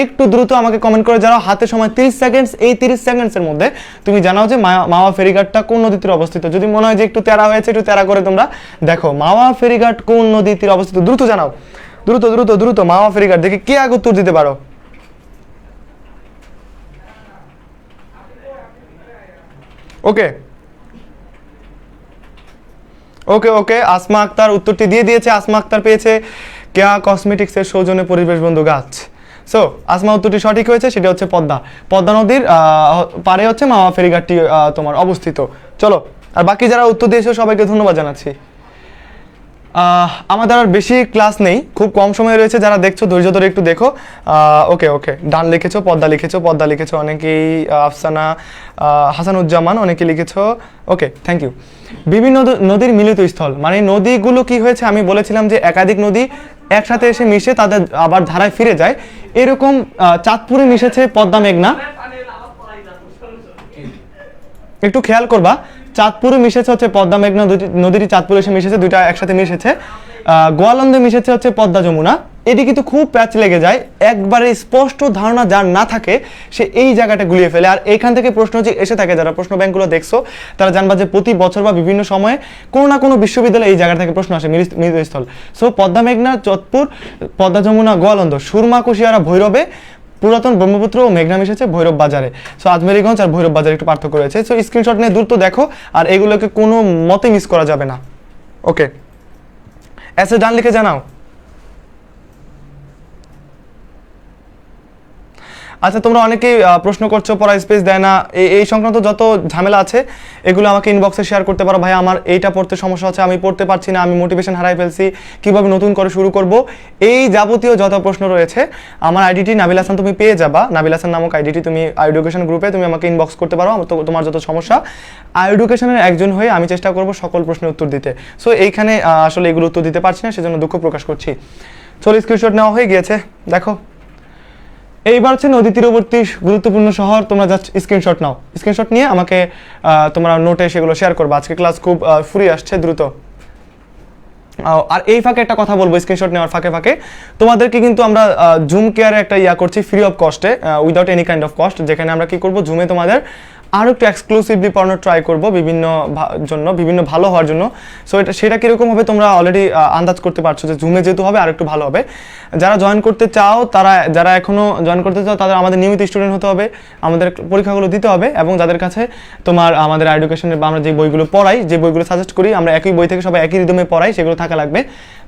একটু দ্রুত আমাকে কমেন্ট করে জানাও, হাতে সময় 30 সেকেন্ডস। এই 30 সেকেন্ডসের মধ্যে তুমি জানাও যে মাওয়া ফেরিঘাটটা কোন নদীর তীরে অবস্থিত। যদি মনে হয় যে একটু তেরা হয়েছে, একটু তেরা করে তোমরা দেখো মাওয়া ফেরিঘাট কোন নদীর তীরে অবস্থিত। দ্রুত জানাও, দ্রুত দ্রুত দ্রুত। মাওয়া ফেরিঘাট, দেখি কে আগে উত্তর দিতে পারো। ওকে ওকে ওকে, আসমা আক্তার উত্তরটি দিয়ে দিয়েছে। আসমা আক্তার পেয়েছে কেয়া কসমেটিক্সের সৌজন্যে পরিবেশ বন্ধু গাছ। সো আসমা উত্তরটি সঠিক হয়েছে, সেটা হচ্ছে পদ্মা নদীর পারে হচ্ছে মাওয়া ফেরিঘাটটি তোমার অবস্থিত। চলো, আর বাকি যারা উত্তর দিয়েছে সবাইকে ধন্যবাদ জানাচ্ছি। আমাদের আর বেশি ক্লাস নেই, খুব কম সময় রয়েছে। যারা দেখছো ধৈর্য ধরে একটু দেখো। ওকে ওকে, ডান লিখেছো, পদ্মা লিখেছো অনেকেই। আফসানা, হাসানুজ্জামান অনেকে লিখেছো। ওকে, থ্যাংক ইউ। বিভিন্ন নদীর মিলিত স্থল, মানে নদীগুলো কি হয়েছে, আমি বলেছিলাম যে একাধিক নদী একসাথে এসে মিশে তাদের আবার ধারায় ফিরে যায়। এরকম চাঁদপুরে মিশেছে পদ্মা মেঘনা। একটু খেয়াল করবা, চাঁদপুরে মিশেছে হচ্ছে পদ্মা মেঘনা নদীটি চাঁদপুরে এসে মিশেছে, দুইটা একসাথে মিশেছে। গোয়ালন্দে মিশেছে হচ্ছে পদ্মা যমুনা। এটি কিন্তু খুব প্যাচ লেগে যায়, একবারে স্পষ্ট ধারণা যার না থাকে সে এই জায়গাটা গুলিয়ে ফেলে। আর এইখান থেকে প্রশ্ন যে এসে থাকে, যারা প্রশ্ন ব্যাংকগুলো দেখছো তারা জানবা যে প্রতি বছর বা বিভিন্ন সময়ে কোনো না কোনো বিশ্ববিদ্যালয়ে এই জায়গা থেকে প্রশ্ন আসে, মিলিতস্থল। সো পদ্মা মেঘনা চাঁদপুর, পদ্মা যমুনা গোয়ালন্দ, সুরমা কুশিয়ারা ভৈরবে, পুরাতন ব্রহ্মপুত্র ও মেঘনা মিশেছে ভৈরব বাজারে। সো আজমেরিগঞ্জ আর ভৈরব বাজারে একটু পার্থক্য রয়েছে। সো স্ক্রিনশট নিয়ে দ্রুত দেখো, আর এগুলোকে কোনো মতে মিস করা যাবে না। ওকে, এসে ডান লিখে জানাও। আচ্ছা, তোমরা অনেকেই প্রশ্ন করছো পড়া স্পেস দেয় না, এই সংক্রান্ত যত ঝামেলা আছে এগুলো আমাকে ইনবক্সে শেয়ার করতে পারো। ভাই আমার এইটা পড়তে সমস্যা হচ্ছে, আমি পড়তে পারছি না, আমি মোটিভেশন হারাই ফেলছি, কিভাবে নতুন করে শুরু করব, এই যাবতীয় যত প্রশ্ন রয়েছে আমার আইডিটি নাবিল হাসান তুমি পেয়ে যাবা। নাবিল হাসান নামক আইডিটি তুমি এডুকেশন গ্রুপে তুমি আমাকে ইনবক্স করতে পারো। তোমার যত সমস্যা, এডুকেশনের একজন হয়ে আমি চেষ্টা করব সকল প্রশ্নের উত্তর দিতে। সো এইখানে আসলে এগুলো উত্তর দিতে পারছি না, সেজন্য দুঃখ প্রকাশ করছি। চলো, স্ক্রিনশট নেওয়া হয়ে গিয়েছে, দেখো। এইবার হচ্ছে নদী তীরবর্তী গুরুত্বপূর্ণ শহর। তোমরা জাস্ট স্ক্রিনশট নাও, স্ক্রিনশট নিয়ে আমাকে তোমরা নোটে সেগুলো শেয়ার করবে। আজকে ক্লাস খুব ফুরিয়ে আসছে, দ্রুত। আর এই ফাঁকে একটা কথা বলবো, স্ক্রিনশট নেওয়ার ফাঁকে ফাঁকে তোমাদেরকে কিন্তু আমরা জুম কেয়ারে একটা করছি free of cost, without any kind of cost, যেখানে আমরা কি করব, জুমে তোমাদের আরও একটু এক্সক্লুসিভলি পড়ানোর ট্রাই করবো বিভিন্ন ভালো হওয়ার জন্য। সো সেটা কীরকম হবে তোমরা অলরেডি আন্দাজ করতে পারছো যে জুমে যেহেতু হবে আর একটু ভালো হবে। যারা জয়েন করতে চাও, যারা এখনও জয়েন করতে চাও, তাদের আমাদের নিয়মিত স্টুডেন্ট হতে হবে, আমাদের পরীক্ষাগুলো দিতে হবে, এবং যাদের কাছে আমাদের এডুকেশনের বা আমরা যে বইগুলো পড়াই, যে বইগুলো সাজেস্ট করি, আমরা একই বই থেকে সবাই একই রিদমে পড়াই, সেগুলো থাকা লাগবে।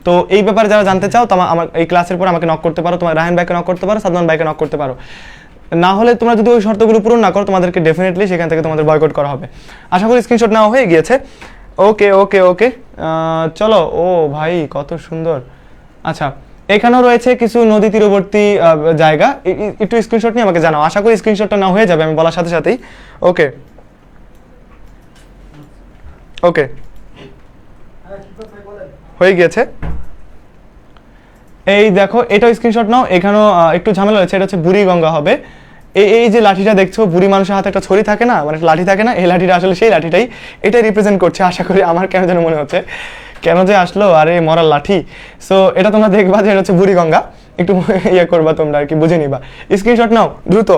তো এই ব্যাপারে যারা জানতে চাও, আমার এই ক্লাসের পর আমাকে নক করতে পারো, তোমার রাহান ভাইকে নক করতে পারো, সাদমান ভাইকে নক করতে পারো। না হলে তোমরা যদি ওই শর্তগুলো পূরণ না করো, তোমাদেরকে ডেফিনেটলি সেখান থেকে তোমাদের বয়কট করা হবে। আশা করি স্ক্রিনশট নেওয়া হয়ে গিয়েছে। ওকে ওকে ওকে, চলো। ও ভাই কত সুন্দর। আচ্ছা, এখানেও রয়েছে কিছু নদী তীরবর্তী জায়গা, একটু স্ক্রিনশট নিয়ে আমাকে জানাও। আশা করি স্ক্রিনশটটা না হয়ে যাবে আমি বলার সাথে সাথেই। ওকে ওকে, হয়ে গিয়েছে। এই দেখো, এটাও স্ক্রিনশট নাও। এখানেও একটু ঝামেলা হয়েছে, এটা হচ্ছে বুড়িগঙ্গা হবে। এই যে লাঠিটা দেখছো, বুড়ি মানুষের হাতে একটা ছড়ি থাকে না, মানে লাঠি থাকে না, এই লাঠিটা আসলে সেই লাঠিটাই, এটাই রিপ্রেজেন্ট করছে। আশা করি, আমার কেন যেন মনে হচ্ছে কেন যে আসলো, আরে মরার লাঠি। সো এটা তোমরা দেখবা যে এটা হচ্ছে বুড়িগঙ্গা, একটু করবা তোমরা আর কি, বুঝে নিবা। স্ক্রিনশট নাও দ্রুত।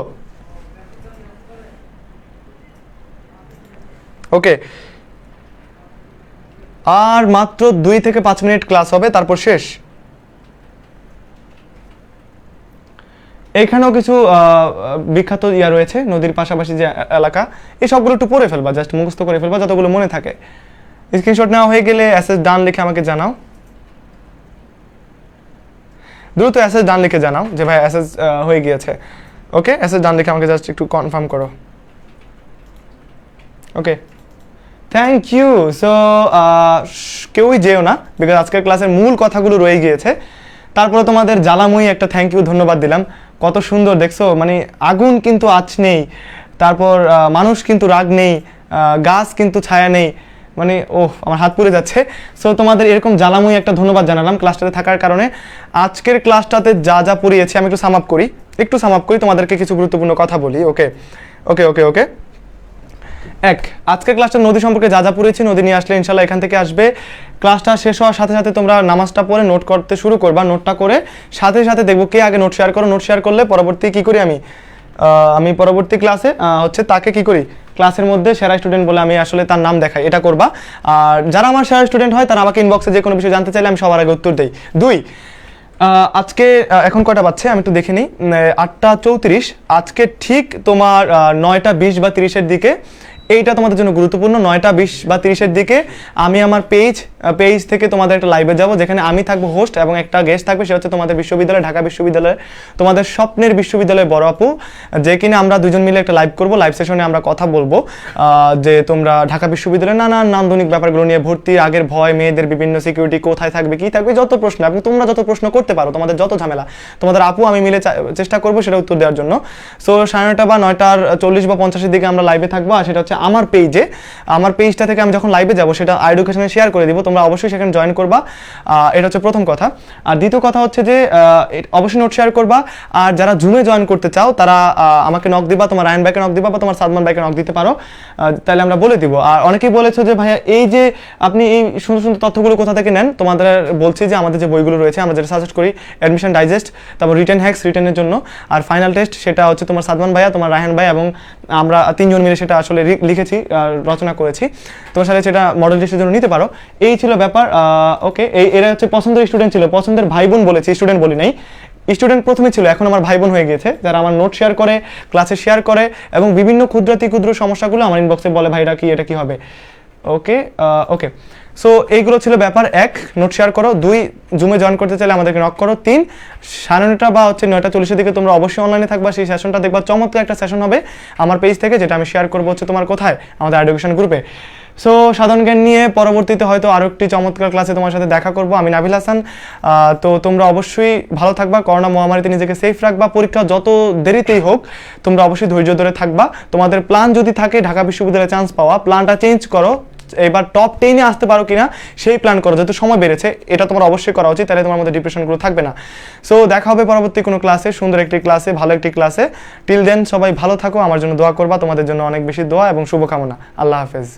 ওকে, আর মাত্র 2 থেকে 5 মিনিট ক্লাস হবে, তারপর শেষ। এখানেও কিছু বিখ্যাত রয়েছে নদীর পাশাপাশি যে এলাকা, এই সবগুলো একটু পড়ে ফেলবা, জাস্ট মুখস্থ করে ফেলবা যতগুলো মনে থাকে। স্ক্রিনশট নেওয়া হয়ে গেলে এসএস ডান লিখে আমাকে জানাও, দ্রুত এসএস ডান লিখে জানাও যে ভাই এসএস হয়ে গিয়েছে। ওকে, এসএস ডান লিখে আমাকে জাস্ট একটু কনফার্ম করো। ওকে, থ্যাংক ইউ। সো কেউই যেও না, বিকজ আজকের ক্লাসের মূল কথাগুলো রয়ে গিয়েছে। তারপরে তোমাদের জ্বালাময়ী একটা থ্যাংক ইউ, ধন্যবাদ দিলাম। কত সুন্দর দেখছো, মানে আগুন কিন্তু আঁচ নেই, তারপর মানুষ কিন্তু রাগ নেই, গাছ কিন্তু ছায়া নেই, মানে আমার হাত পুড়ে যাচ্ছে। সো তোমাদের এরকম জ্বালাময়ী একটা ধন্যবাদ জানালাম ক্লাসটাতে থাকার কারণে। আজকের ক্লাসটাতে যা যা পড়িয়েছি আমি একটু সাম আপ করি, তোমাদেরকে কিছু গুরুত্বপূর্ণ কথা বলি। ওকে ওকে ওকে ওকে, আজকের ক্লাসটা নদী সম্পর্কে যা যা পড়েছি, নদী নিয়ে আসলে ইনশাল্লাহ এখান থেকে আসবে। ক্লাসটা শেষ হওয়ার সাথে সাথে তোমরা নামাজটা পড়ে নোট করতে শুরু করবা, নোটটা করে সাথে সাথে দেখবো কে আগে নোট শেয়ার করো। নোট শেয়ার করলে পরবর্তী কি করি আমি পরবর্তী ক্লাসে হচ্ছে তাকে কি করি, ক্লাসের মধ্যে সেরা স্টুডেন্ট বলে আমি আসলে তার নাম দেখাই, এটা করবা। আর যারা আমার সেরা স্টুডেন্ট হয় তারা আমাকে ইনবক্সে যে কোনো বিষয় জানতে চাইলে আমি সবার আগে উত্তর দিই। 2, আজকে এখন কয়টা বাজছে আমি একটু দেখে নিই, 8:34। আজকে ঠিক তোমার 9:20 বা 30-এর দিকে, এইটা তোমাদের জন্য গুরুত্বপূর্ণ, 9:20 বা 30-এর দিকে আমি আমার পেজ থেকে তোমাদের একটা লাইভে যাব, যেখানে আমি থাকবো হোস্ট এবং একটা গেস্ট থাকবে, সে হচ্ছে তোমাদের বিশ্ববিদ্যালয়, ঢাকা বিশ্ববিদ্যালয়, তোমাদের স্বপ্নের বিশ্ববিদ্যালয় বড় আপু, যে কিনা আমরা দুজন মিলে একটা লাইভ করব। লাইভ সেশনে আমরা কথা বলবো যে তোমরা ঢাকা বিশ্ববিদ্যালয়ের নানান নান্দনিক ব্যাপারগুলো নিয়ে, ভর্তির আগের ভয়, মেয়েদের বিভিন্ন সিকিউরিটি, কোথায় থাকবে, কি থাকবে, যত প্রশ্ন তোমরা যত প্রশ্ন করতে পারো, তোমাদের যত ঝামেলা, তোমাদের আপু আমি মিলে চেষ্টা করবো সেটা উত্তর দেওয়ার জন্য। সো 9:30 বা 9:40 বা 50-এর দিকে আমরা লাইভে থাকবো, আর সেটা হচ্ছে আমার পেজটা থেকে আমি যখন লাইভে যাব সেটা এডুকেশনে শেয়ার করে দিব, তোমরা অবশ্যই সেখানে জয়েন করবা। এটা হচ্ছে প্রথম কথা। আর দ্বিতীয় কথা হচ্ছে যে অবশ্যই নোট শেয়ার করবা। আর যারা জুমে জয়েন করতে চাও তারা আমাকে নক দিবা, তোমার রায়হান ভাইকে নক দিবা বা তোমার সাদমান ভাইকে নক দিতে পারো, তাহলে আমরা বলে দিব। আর অনেকেই বলেছো যে ভাইয়া এই যে আপনি এই সুন্দর সুন্দর তথ্যগুলো কোথা থেকে নেন, তোমাদের বলছি যে আমাদের যে বইগুলো রয়েছে আমরা যেটা সাজেস্ট করি, অ্যাডমিশন ডাইজেস্ট, তারপর রিটেন হ্যাক্স রিটেনের জন্য, আর ফাইনাল টেস্ট সেটা হচ্ছে তোমার সাদমান ভাইয়া, তোমার রায়হান ভাই এবং আমরা তিনজন মিলে সেটা আসলে লিখেছি, রচনা করেছি। তোমার সাথে সেটা মডেল টেস্টের জন্য নিতে পারো। এই ছিল ব্যাপার। ওকে, এরা হচ্ছে পছন্দের স্টুডেন্ট ছিল, পছন্দের ভাই বোন বলেছি, স্টুডেন্ট বলি নাই। স্টুডেন্ট প্রথমে ছিল, এখন আমার ভাই বোন হয়ে গিয়েছে, যারা আমার নোট শেয়ার করে, ক্লাসে শেয়ার করে এবং বিভিন্ন ক্ষুদ্রাতি ক্ষুদ্র সমস্যাগুলো আমার ইনবক্সে বলে ভাইরা কি এটা কি হবে। ওকে ওকে, সো এইগুলো ছিল ব্যাপার। 1, নোট শেয়ার করো। 2, জুমে জয়েন করতে চাইলে আমাদেরকে নক করো। 3, 9:30 বা হচ্ছে 9:40 দিকে তোমরা অবশ্যই অনলাইনে থাকবা, সেই সেশনটা দেখবা, চমৎকার একটা সেশন হবে আমার পেজ থেকে, যেটা আমি শেয়ার করবো হচ্ছে তোমার কোথায়, আমাদের এডুকেশন গ্রুপে। সো সাধারণ জ্ঞান নিয়ে পরবর্তীতে হয়তো আরও একটি চমৎকার ক্লাসে তোমার সাথে দেখা করবো। আমি নাবিল হাসান। তো তোমরা অবশ্যই ভালো থাকবা, করোনা মহামারীতে নিজেকে সেফ রাখবা, পরীক্ষা যত দেরিতেই হোক তোমরা অবশ্যই ধৈর্য ধরে থাকবা। তোমাদের প্ল্যান যদি থাকে ঢাকা বিশ্ববিদ্যালয়ে চান্স পাওয়া, প্ল্যানটা চেঞ্জ করো, এবার টপ 10-এ আসতে পারো কিনা সেই প্ল্যান করো, যেহেতু সময় বেড়েছে, এটা তোমার অবশ্যই করা উচিত, তাহলে তোমার মধ্যে ডিপ্রেশনগুলো থাকবে না। সো দেখা হবে পরবর্তী কোনো ক্লাসে, সুন্দর একটি ক্লাসে, ভালো একটি ক্লাসে। টিল দেন সবাই ভালো থাকো, আমার জন্য দোয়া করবা, তোমাদের জন্য অনেক বেশি দোয়া এবং শুভকামনা। আল্লাহ হাফেজ।